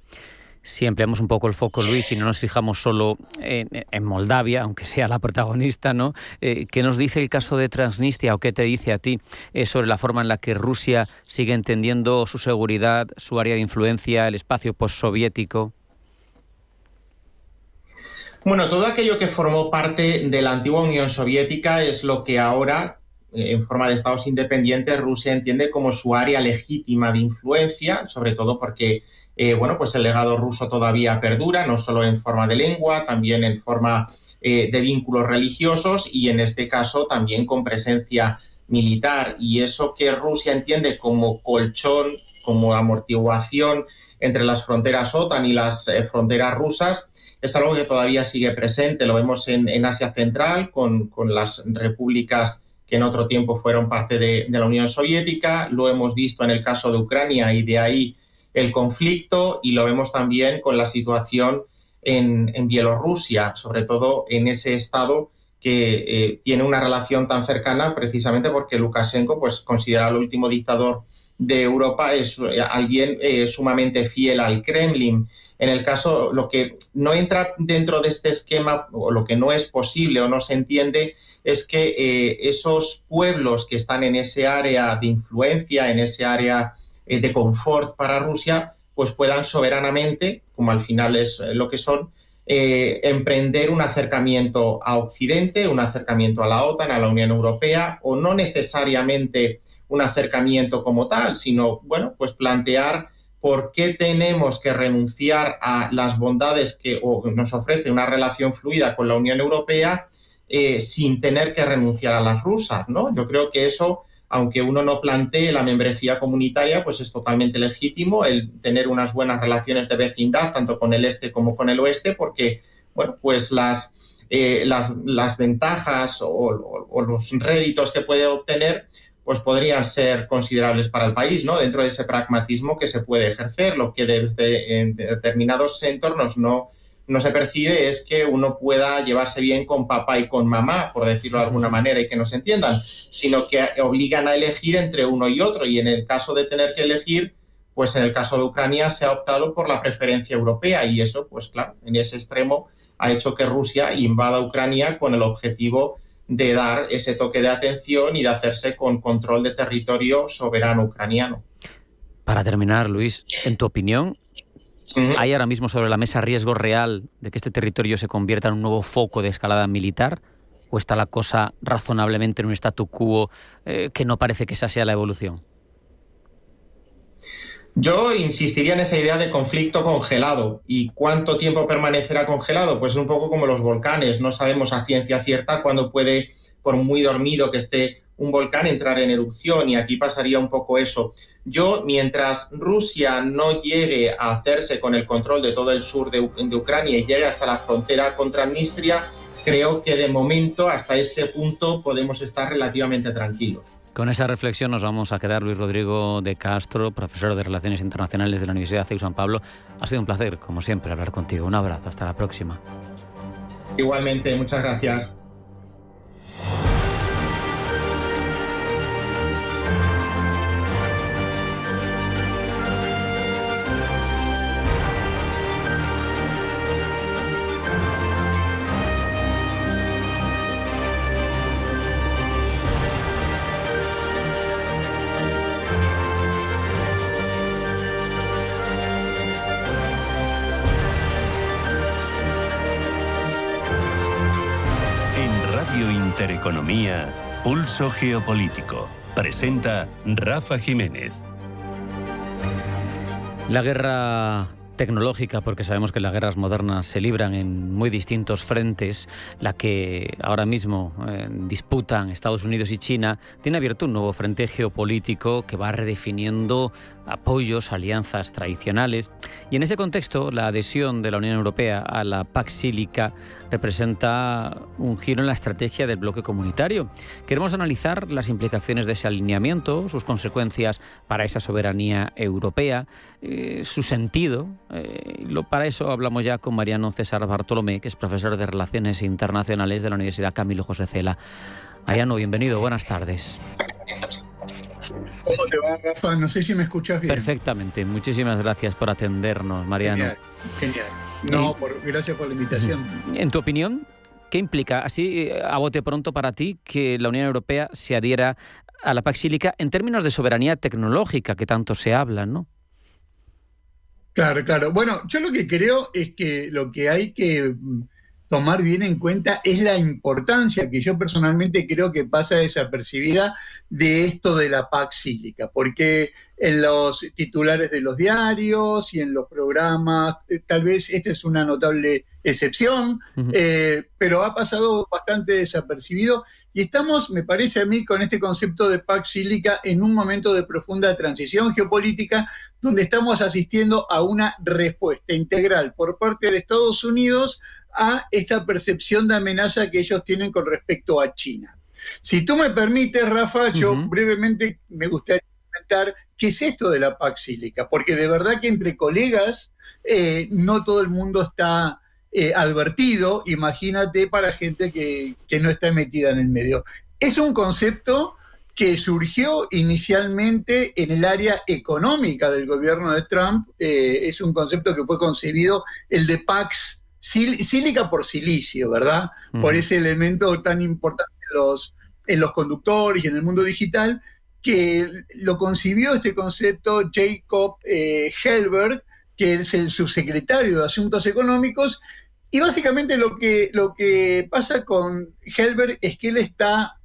Si ampliamos un poco el foco, Luis, y no nos fijamos solo en Moldavia, aunque sea la protagonista, ¿no? ¿Qué nos dice el caso de Transnistria, o qué te dice a ti sobre la forma en la que Rusia sigue entendiendo su seguridad, su área de influencia, el espacio postsoviético? Bueno, todo aquello que formó parte de la antigua Unión Soviética es lo que ahora, en forma de estados independientes, Rusia entiende como su área legítima de influencia, sobre todo porque pues el legado ruso todavía perdura, no solo en forma de lengua, también en forma de vínculos religiosos, y en este caso también con presencia militar. Y eso que Rusia entiende como colchón, como amortiguación entre las fronteras OTAN y las fronteras rusas, es algo que todavía sigue presente. Lo vemos en Asia Central con las repúblicas que en otro tiempo fueron parte de la Unión Soviética, lo hemos visto en el caso de Ucrania y de ahí el conflicto, y lo vemos también con la situación en Bielorrusia, sobre todo en ese estado que tiene una relación tan cercana precisamente porque Lukashenko pues considera el último dictador de Europa, es alguien sumamente fiel al Kremlin. En el caso, lo que no entra dentro de este esquema, o lo que no es posible o no se entiende, es que esos pueblos que están en ese área de influencia, en ese área de confort para Rusia, pues puedan soberanamente, como al final es lo que son, emprender un acercamiento a Occidente, un acercamiento a la OTAN, a la Unión Europea, o no necesariamente un acercamiento como tal, sino, bueno, pues plantear por qué tenemos que renunciar a las bondades que nos ofrece una relación fluida con la Unión Europea sin tener que renunciar a las rusas, ¿no? Yo creo que eso, aunque uno no plantee la membresía comunitaria, pues es totalmente legítimo el tener unas buenas relaciones de vecindad, tanto con el este como con el oeste, porque, bueno, pues las ventajas o los réditos que puede obtener pues podrían ser considerables para el país, ¿no? Dentro de ese pragmatismo que se puede ejercer. Lo que en determinados entornos no se percibe es que uno pueda llevarse bien con papá y con mamá, por decirlo de alguna manera, y que nos entiendan, sino que obligan a elegir entre uno y otro, y en el caso de tener que elegir, pues en el caso de Ucrania se ha optado por la preferencia europea, y eso, pues claro, en ese extremo ha hecho que Rusia invada Ucrania con el objetivo de dar ese toque de atención y de hacerse con control de territorio soberano ucraniano. Para terminar, Luis, en tu opinión, ¿hay ahora mismo sobre la mesa riesgo real de que este territorio se convierta en un nuevo foco de escalada militar? ¿O está la cosa razonablemente en un statu quo que no parece que esa sea la evolución? Yo insistiría en esa idea de conflicto congelado. ¿Y cuánto tiempo permanecerá congelado? Pues es un poco como los volcanes. No sabemos a ciencia cierta cuándo puede, por muy dormido que esté un volcán, entrar en erupción, y aquí pasaría un poco eso. Yo, mientras Rusia no llegue a hacerse con el control de todo el sur de Ucrania y llegue hasta la frontera con Transnistria, creo que de momento, hasta ese punto, podemos estar relativamente tranquilos. Con esa reflexión nos vamos a quedar. Luis Rodrigo de Castro, profesor de Relaciones Internacionales de la Universidad CEU San Pablo. Ha sido un placer, como siempre, hablar contigo. Un abrazo, hasta la próxima. Igualmente, muchas gracias. Radio Intereconomía, Pulso Geopolítico. Presenta Rafa Jiménez. La guerra tecnológica, porque sabemos que las guerras modernas se libran en muy distintos frentes, la que ahora mismo disputan Estados Unidos y China, tiene abierto un nuevo frente geopolítico que va redefiniendo apoyos, alianzas tradicionales. Y en ese contexto, la adhesión de la Unión Europea a la Pax Sílica representa un giro en la estrategia del bloque comunitario. Queremos analizar las implicaciones de ese alineamiento, sus consecuencias para esa soberanía europea, su sentido. Para eso hablamos ya con Mariano César Bartolomé, que es profesor de Relaciones Internacionales de la Universidad Camilo José Cela. Mariano, bienvenido, buenas tardes. ¿Cómo te va, Rafa? No sé si me escuchas bien. Perfectamente, muchísimas gracias por atendernos, Mariano. Genial. No, gracias por la invitación. En tu opinión, ¿qué implica, así a bote pronto para ti, que la Unión Europea se adhiera a la Pax Sílica en términos de soberanía tecnológica que tanto se habla, ¿no? Claro. Bueno, yo lo que creo es que lo que hay que tomar bien en cuenta es la importancia que yo personalmente creo que pasa desapercibida de esto de la Pax Sílica, porque en los titulares de los diarios y en los programas, tal vez esta es una notable excepción, pero ha pasado bastante desapercibido y estamos, me parece a mí, con este concepto de Pax Sílica en un momento de profunda transición geopolítica donde estamos asistiendo a una respuesta integral por parte de Estados Unidos a esta percepción de amenaza que ellos tienen con respecto a China. Si tú me permites, Rafa, yo brevemente me gustaría comentar qué es esto de la Pax Sílica, porque de verdad que entre colegas no todo el mundo está advertido, imagínate para gente que no está metida en el medio. Es un concepto que surgió inicialmente en el área económica del gobierno de Trump, es un concepto que fue concebido, el de Pax Sílica por silicio, ¿verdad? Por ese elemento tan importante en los conductores y en el mundo digital, que lo concibió este concepto Jacob Hellberg, que es el subsecretario de Asuntos Económicos, y básicamente lo que pasa con Hellberg es que él está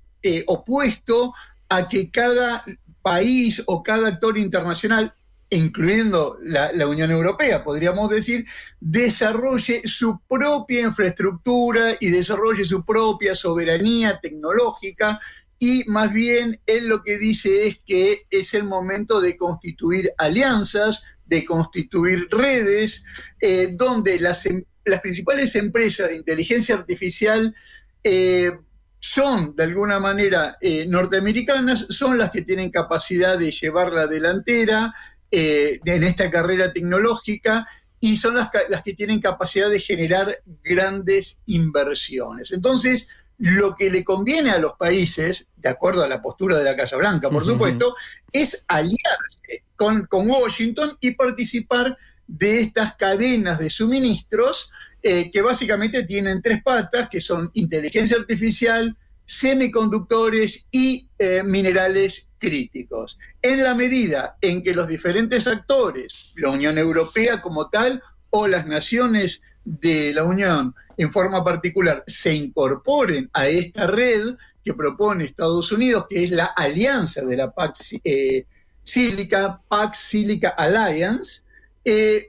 opuesto a que cada país o cada actor internacional, incluyendo la Unión Europea, podríamos decir, desarrolle su propia infraestructura y desarrolle su propia soberanía tecnológica, y más bien él lo que dice es que es el momento de constituir alianzas, de constituir redes, donde las principales empresas de inteligencia artificial son de alguna manera norteamericanas, son las que tienen capacidad de llevar la delantera en esta carrera tecnológica y son las que tienen capacidad de generar grandes inversiones. Entonces, lo que le conviene a los países, de acuerdo a la postura de la Casa Blanca, por supuesto, es aliarse con Washington y participar de estas cadenas de suministros que básicamente tienen tres patas, que son inteligencia artificial, semiconductores y minerales críticos. En la medida en que los diferentes actores, la Unión Europea como tal o las naciones de la Unión en forma particular, se incorporen a esta red que propone Estados Unidos, que es la alianza de la Pax Sílica Alliance,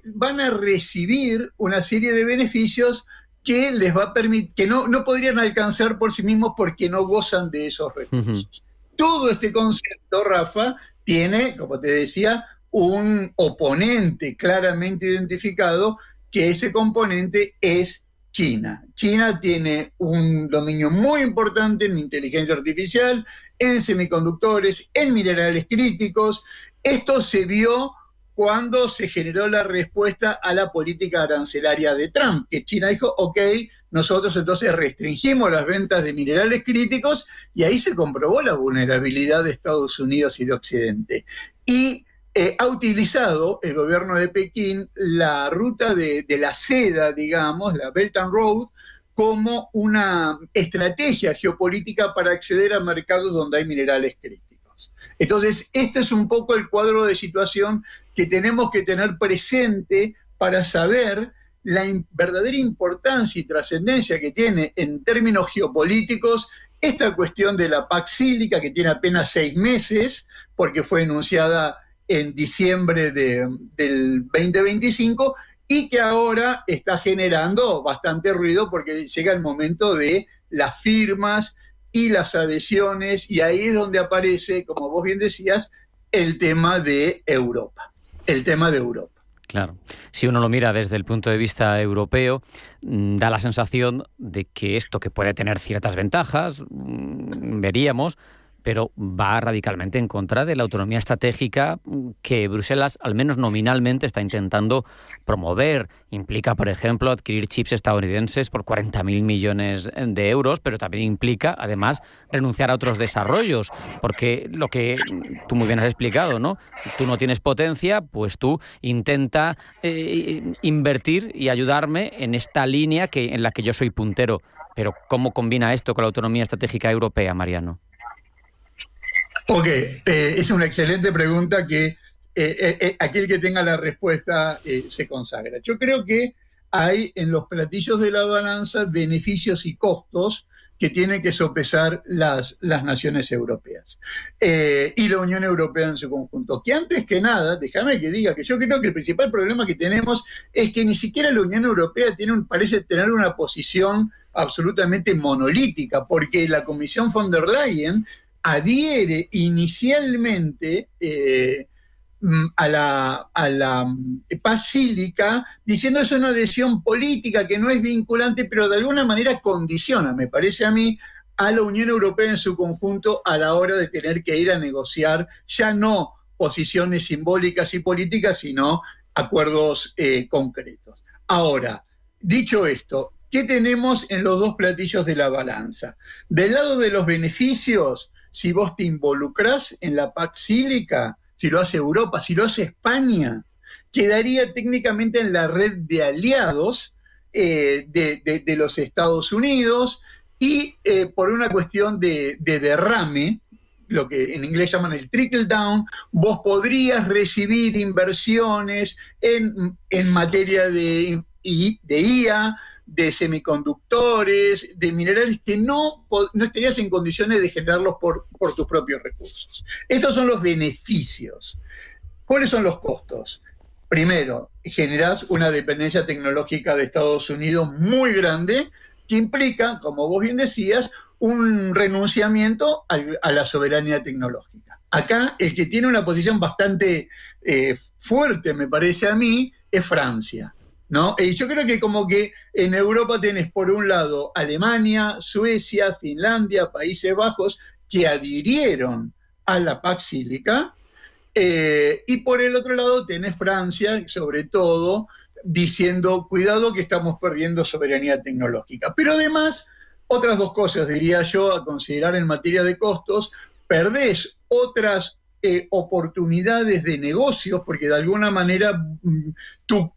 van a recibir una serie de beneficios que les va a permitir, que no podrían alcanzar por sí mismos porque no gozan de esos recursos. Todo este concepto, Rafa, tiene, como te decía, un oponente claramente identificado, que ese componente es China. China tiene un dominio muy importante en inteligencia artificial, en semiconductores, en minerales críticos. Esto se vio cuando se generó la respuesta a la política arancelaria de Trump, que China dijo, ok, nosotros entonces restringimos las ventas de minerales críticos, y ahí se comprobó la vulnerabilidad de Estados Unidos y de Occidente. Y ha utilizado el gobierno de Pekín la ruta de la seda, digamos, la Belt and Road, como una estrategia geopolítica para acceder a mercados donde hay minerales críticos. Entonces, este es un poco el cuadro de situación que tenemos que tener presente para saber la verdadera importancia y trascendencia que tiene en términos geopolíticos esta cuestión de la PAC cílica, que tiene apenas 6 meses, porque fue enunciada en diciembre del 2025, y que ahora está generando bastante ruido porque llega el momento de las firmas y las adhesiones, y ahí es donde aparece, como vos bien decías, el tema de Europa. Claro. Si uno lo mira desde el punto de vista europeo, da la sensación de que esto, que puede tener ciertas ventajas, veríamos, pero va radicalmente en contra de la autonomía estratégica que Bruselas, al menos nominalmente, está intentando promover. Implica, por ejemplo, adquirir chips estadounidenses por 40.000 millones de euros, pero también implica, además, renunciar a otros desarrollos, porque lo que tú muy bien has explicado, ¿no? Tú no tienes potencia, pues tú intenta invertir y ayudarme en esta línea en la que yo soy puntero. Pero ¿cómo combina esto con la autonomía estratégica europea, Mariano? Ok, es una excelente pregunta que aquel que tenga la respuesta se consagra. Yo creo que hay en los platillos de la balanza beneficios y costos que tienen que sopesar las naciones europeas y la Unión Europea en su conjunto. Que antes que nada, déjame que diga que yo creo que el principal problema que tenemos es que ni siquiera la Unión Europea parece tener una posición absolutamente monolítica, porque la Comisión von der Leyen adhiere inicialmente a la paz cílica, diciendo es una adhesión política que no es vinculante, pero de alguna manera condiciona, me parece a mí, a la Unión Europea en su conjunto a la hora de tener que ir a negociar ya no posiciones simbólicas y políticas, sino acuerdos concretos. Ahora, dicho esto, ¿qué tenemos en los dos platillos de la balanza? Del lado de los beneficios, si vos te involucrás en la PAC cílica, si lo hace Europa, si lo hace España, quedaría técnicamente en la red de aliados de los Estados Unidos y por una cuestión de derrame, lo que en inglés llaman el trickle down, vos podrías recibir inversiones en materia de IA, de semiconductores, de minerales que no estarías en condiciones de generarlos por tus propios recursos. Estos son los beneficios. ¿Cuáles son los costos? Primero, generás una dependencia tecnológica de Estados Unidos muy grande, que implica, como vos bien decías, un renunciamiento a la soberanía tecnológica. Acá, el que tiene una posición bastante fuerte, me parece a mí, es Francia, ¿no? Y yo creo que como que en Europa tenés por un lado Alemania, Suecia, Finlandia, Países Bajos, que adhirieron a la PAC cílica, y por el otro lado tenés Francia, sobre todo, diciendo, cuidado que estamos perdiendo soberanía tecnológica. Pero además, otras dos cosas, diría yo, a considerar en materia de costos: perdés otras oportunidades de negocios, porque de alguna manera tu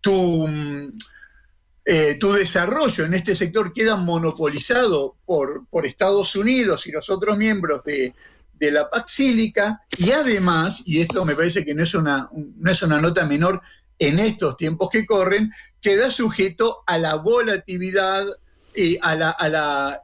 desarrollo en este sector queda monopolizado por Estados Unidos y los otros miembros de la PAC cílica, y además, y esto me parece que no es una nota menor en estos tiempos que corren, queda sujeto a la volatilidad y a la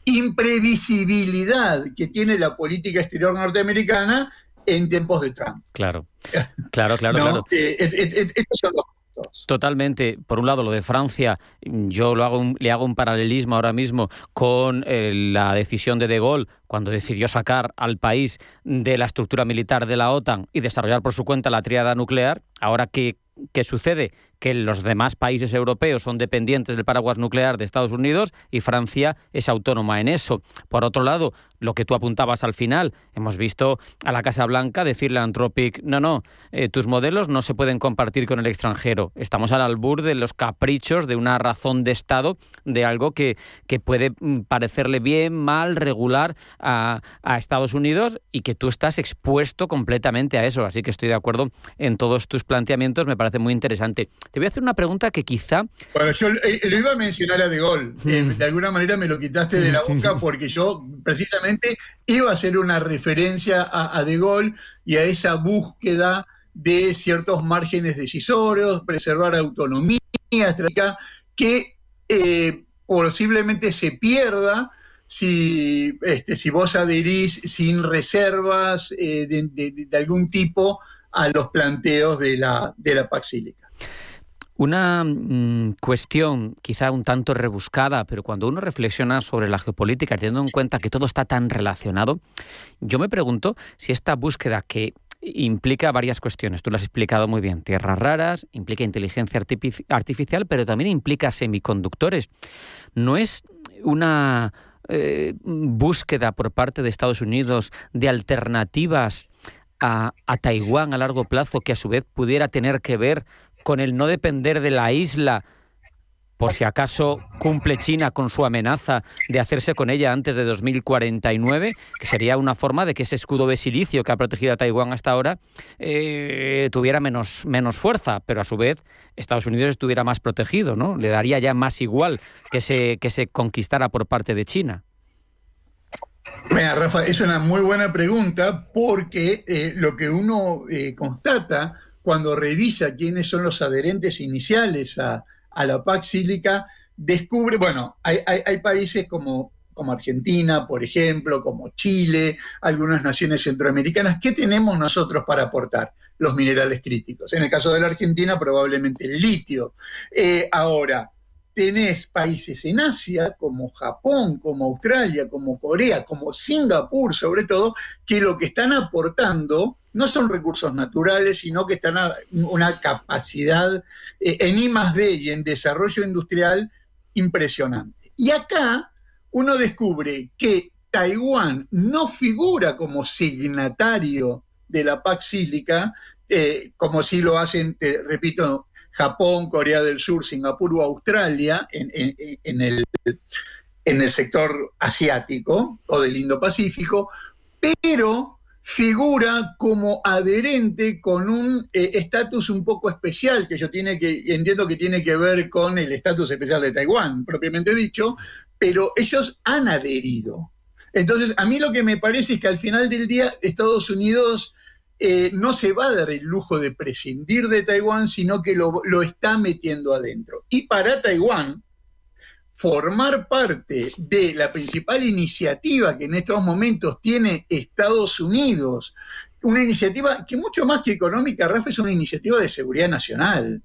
imprevisibilidad que tiene la política exterior norteamericana en tiempos de Trump. Claro. ¿No? Estos son los costos. Totalmente. Por un lado, lo de Francia, yo le hago un paralelismo ahora mismo con la decisión de Gaulle cuando decidió sacar al país de la estructura militar de la OTAN y desarrollar por su cuenta la tríada nuclear. Ahora, ¿qué sucede? Que los demás países europeos son dependientes del paraguas nuclear de Estados Unidos y Francia es autónoma en eso. Por otro lado, lo que tú apuntabas al final, hemos visto a la Casa Blanca decirle a Anthropic, no, tus modelos no se pueden compartir con el extranjero. Estamos al albur de los caprichos de una razón de Estado, de algo que puede parecerle bien, mal, regular a Estados Unidos, y que tú estás expuesto completamente a eso. Así que estoy de acuerdo en todos tus planteamientos, me parece muy interesante. Te voy a hacer una pregunta que quizá... Bueno, yo lo iba a mencionar a De Gaulle. De alguna manera me lo quitaste de la boca porque yo precisamente iba a hacer una referencia a De Gaulle y a esa búsqueda de ciertos márgenes decisorios, preservar autonomía estratégica que posiblemente se pierda si vos adherís sin reservas de algún tipo a los planteos de la PAC cíclica. Una cuestión quizá un tanto rebuscada, pero cuando uno reflexiona sobre la geopolítica, teniendo en cuenta que todo está tan relacionado, yo me pregunto si esta búsqueda que implica varias cuestiones, tú lo has explicado muy bien, tierras raras, implica inteligencia artificial, pero también implica semiconductores. ¿No es una búsqueda por parte de Estados Unidos de alternativas a Taiwán a largo plazo que a su vez pudiera tener que ver con el no depender de la isla por si acaso cumple China con su amenaza de hacerse con ella antes de 2049, que sería una forma de que ese escudo de silicio que ha protegido a Taiwán hasta ahora tuviera menos fuerza, pero a su vez Estados Unidos estuviera más protegido, ¿no? Le daría ya más igual que se conquistara por parte de China. Mira, Rafa, es una muy buena pregunta porque lo que uno constata cuando revisa quiénes son los adherentes iniciales a la PAC cíclica, descubre, bueno, hay países como Argentina, por ejemplo, como Chile, algunas naciones centroamericanas. ¿Qué tenemos nosotros para aportar? Los minerales críticos. En el caso de la Argentina, probablemente el litio. Ahora, tenés países en Asia, como Japón, como Australia, como Corea, como Singapur, sobre todo, que lo que están aportando no son recursos naturales, sino que están una capacidad en I+D y en desarrollo industrial impresionante. Y acá uno descubre que Taiwán no figura como signatario de la PAC cíclica, como si lo hacen, repito, Japón, Corea del Sur, Singapur o Australia en el sector asiático o del Indo-Pacífico, pero figura como adherente con un estatus un poco especial que entiendo que tiene que ver con el estatus especial de Taiwán, propiamente dicho, pero ellos han adherido. Entonces, a mí lo que me parece es que al final del día Estados Unidos no se va a dar el lujo de prescindir de Taiwán, sino que lo está metiendo adentro. Y para Taiwán, formar parte de la principal iniciativa que en estos momentos tiene Estados Unidos, una iniciativa que mucho más que económica, Rafa, es una iniciativa de seguridad nacional.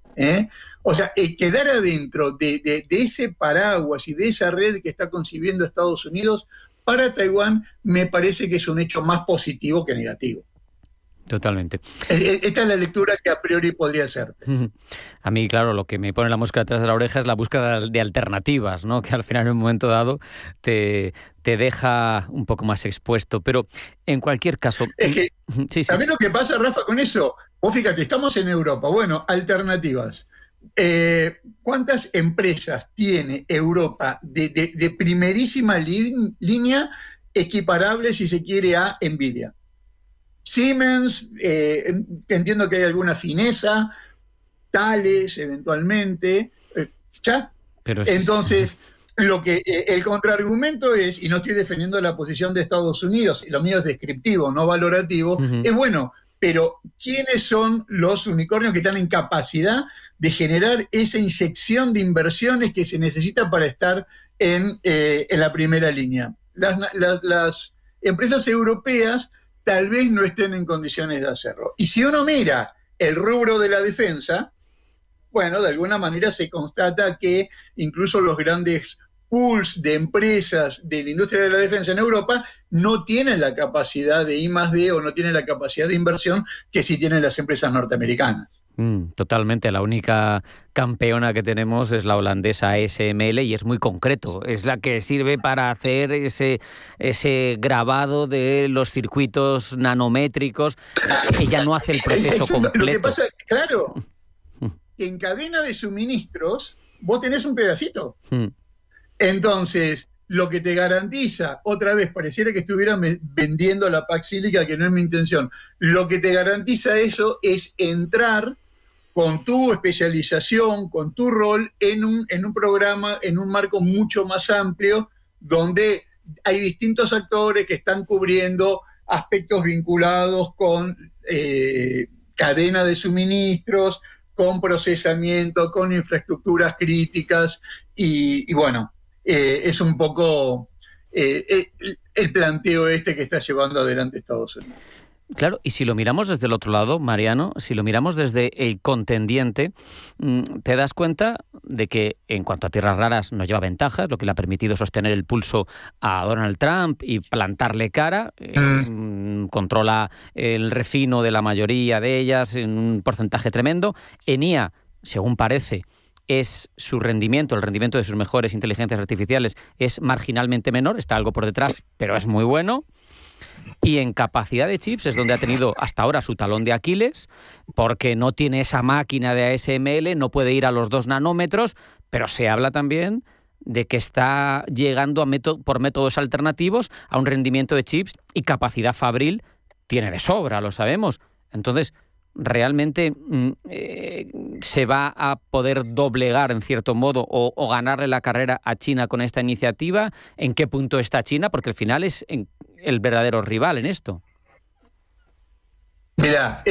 O sea, quedar adentro de ese paraguas y de esa red que está concibiendo Estados Unidos para Taiwán me parece que es un hecho más positivo que negativo. Totalmente. Esta es la lectura que a priori podría hacer. A mí, claro, lo que me pone la mosca detrás de la oreja es la búsqueda de alternativas, ¿no? Que al final, en un momento dado, te deja un poco más expuesto. Pero, en cualquier caso... Es que, sí. ¿Sabés lo que pasa, Rafa, con eso? Vos fíjate, estamos en Europa. Bueno, alternativas. ¿Cuántas empresas tiene Europa de primerísima línea equiparables, si se quiere, a Nvidia? Siemens, entiendo que hay alguna fineza, Thales eventualmente, ¿ya? Entonces, lo que el contraargumento es, y no estoy defendiendo la posición de Estados Unidos, lo mío es descriptivo, no valorativo, es bueno, pero ¿quiénes son los unicornios que están en capacidad de generar esa inyección de inversiones que se necesita para estar en la primera línea? Las empresas europeas tal vez no estén en condiciones de hacerlo. Y si uno mira el rubro de la defensa, bueno, de alguna manera se constata que incluso los grandes pools de empresas de la industria de la defensa en Europa no tienen la capacidad de I+D o no tienen la capacidad de inversión que sí tienen las empresas norteamericanas. Totalmente. La única campeona que tenemos es la holandesa ASML y es muy concreto. Es la que sirve para hacer ese grabado de los circuitos nanométricos. Ella no hace el proceso completo. Lo que pasa, claro, que en cadena de suministros vos tenés un pedacito. Entonces, lo que te garantiza, otra vez, pareciera que estuvieran vendiendo la PAC cíclica, que no es mi intención. Lo que te garantiza eso es entrar con tu especialización, con tu rol en un programa, en un marco mucho más amplio, donde hay distintos actores que están cubriendo aspectos vinculados con cadena de suministros, con procesamiento, con infraestructuras críticas y bueno, es un poco el planteo que está llevando adelante Estados Unidos. Claro, y si lo miramos desde el otro lado, Mariano, si lo miramos desde el contendiente, te das cuenta de que en cuanto a tierras raras nos lleva ventajas, lo que le ha permitido sostener el pulso a Donald Trump y plantarle cara, controla el refino de la mayoría de ellas en un porcentaje tremendo. En IA, según parece, es su rendimiento, el rendimiento de sus mejores inteligencias artificiales es marginalmente menor, está algo por detrás, pero es muy bueno. Y en capacidad de chips es donde ha tenido hasta ahora su talón de Aquiles, porque no tiene esa máquina de ASML, no puede ir a los 2 nanómetros, pero se habla también de que está llegando por métodos alternativos a un rendimiento de chips y capacidad fabril tiene de sobra, lo sabemos. Entonces, ¿realmente se va a poder doblegar en cierto modo o ganarle la carrera a China con esta iniciativa? ¿En qué punto está China? Porque al final es el verdadero rival en esto. Mira,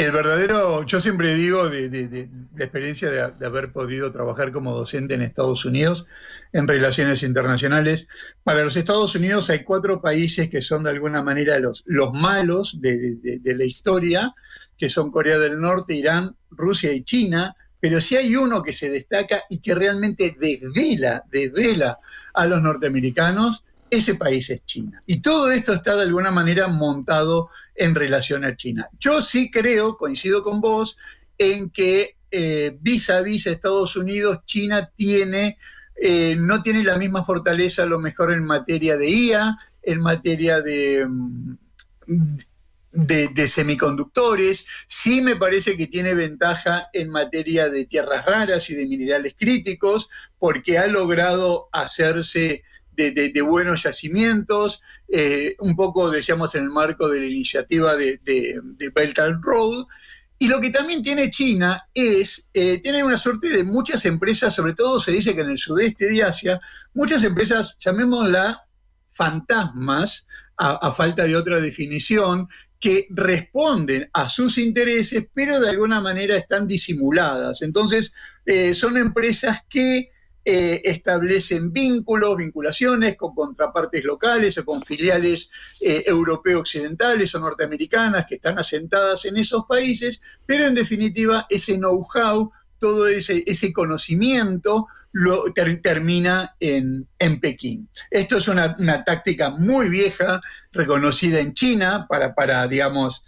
yo siempre digo de la experiencia de haber podido trabajar como docente en Estados Unidos en relaciones internacionales. Para los Estados Unidos hay 4 países que son de alguna manera los malos de la historia, que son Corea del Norte, Irán, Rusia y China, pero si hay uno que se destaca y que realmente desvela a los norteamericanos, ese país es China. Y todo esto está de alguna manera montado en relación a China. Yo sí creo, coincido con vos, en que vis a vis Estados Unidos, China no tiene la misma fortaleza a lo mejor en materia de IA, en materia de semiconductores. Sí me parece que tiene ventaja en materia de tierras raras y de minerales críticos, porque ha logrado hacerse de buenos yacimientos, un poco, decíamos, en el marco de la iniciativa de Belt and Road. Y lo que también tiene China es, tiene una suerte de muchas empresas, sobre todo se dice que en el sudeste de Asia, muchas empresas, llamémosla fantasmas, a falta de otra definición, que responden a sus intereses, pero de alguna manera están disimuladas. Entonces, son empresas que establecen vinculaciones con contrapartes locales o con filiales europeo-occidentales o norteamericanas que están asentadas en esos países, pero en definitiva ese know-how, todo ese conocimiento termina en Pekín. Esto es una táctica muy vieja, reconocida en China para digamos,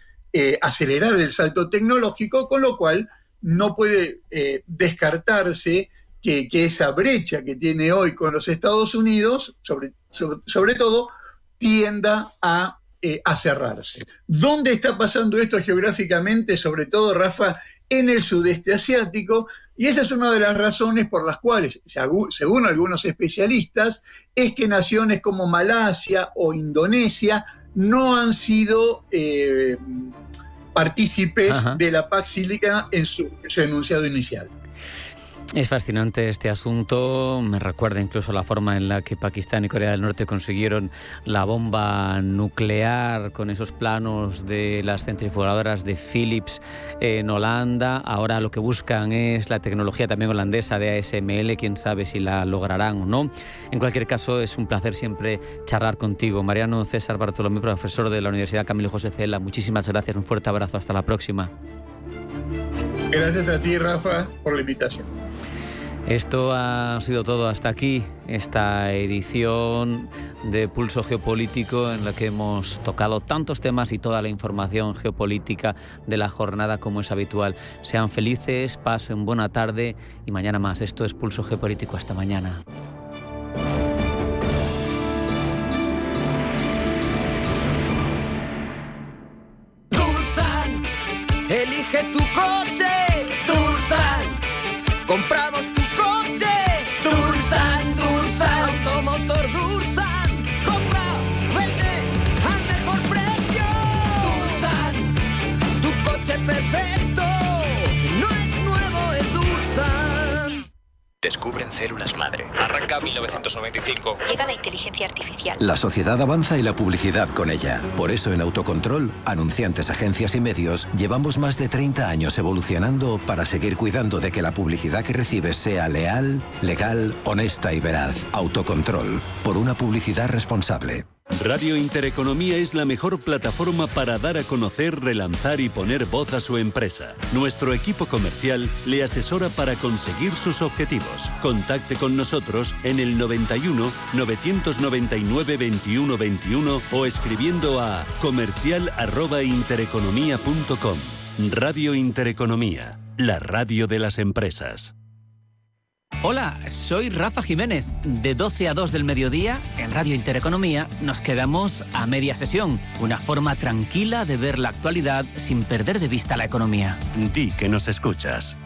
acelerar el salto tecnológico, con lo cual no puede descartarse que esa brecha que tiene hoy con los Estados Unidos, sobre todo, tienda a cerrarse. ¿Dónde está pasando esto geográficamente? Sobre todo, Rafa, en el sudeste asiático, y esa es una de las razones por las cuales, según algunos especialistas, es que naciones como Malasia o Indonesia no han sido partícipes de la Pax Sílica en su enunciado inicial. Es fascinante este asunto, me recuerda incluso la forma en la que Pakistán y Corea del Norte consiguieron la bomba nuclear con esos planos de las centrifugadoras de Philips en Holanda. Ahora lo que buscan es la tecnología también holandesa de ASML, quién sabe si la lograrán o no. En cualquier caso, es un placer siempre charlar contigo. Mariano César Bartolomé, profesor de la Universidad Camilo José Cela, muchísimas gracias, un fuerte abrazo, hasta la próxima. Gracias a ti, Rafa, por la invitación. Esto ha sido todo hasta aquí, esta edición de Pulso Geopolítico en la que hemos tocado tantos temas y toda la información geopolítica de la jornada como es habitual. Sean felices, pasen buena tarde y mañana más. Esto es Pulso Geopolítico. Hasta mañana. Dursan, elige tu coche. Dursan, compramos tu coche. Dursan, Automotor Dursan. Compra, vende al mejor precio. Dursan, tu coche perfecto. No es nuevo, es Dursan. Descubren células madre. Arranca llega 1995. Llega la inteligencia artificial. La sociedad avanza y la publicidad con ella. Por eso en Autocontrol, anunciantes, agencias y medios, llevamos más de 30 años evolucionando para seguir cuidando de que la publicidad que recibes sea leal, legal, honesta y veraz. Autocontrol, por una publicidad responsable. Radio Intereconomía es la mejor plataforma para dar a conocer, relanzar y poner voz a su empresa. Nuestro equipo comercial le asesora para conseguir sus objetivos. Contacte con nosotros en el 91 999 21 21 o escribiendo a comercial@intereconomia.com. Radio Intereconomía, la radio de las empresas. Hola, soy Rafa Jiménez. De 12 a 2 del mediodía, en Radio Intereconomía, nos quedamos a media sesión. Una forma tranquila de ver la actualidad sin perder de vista la economía. Di que nos escuchas.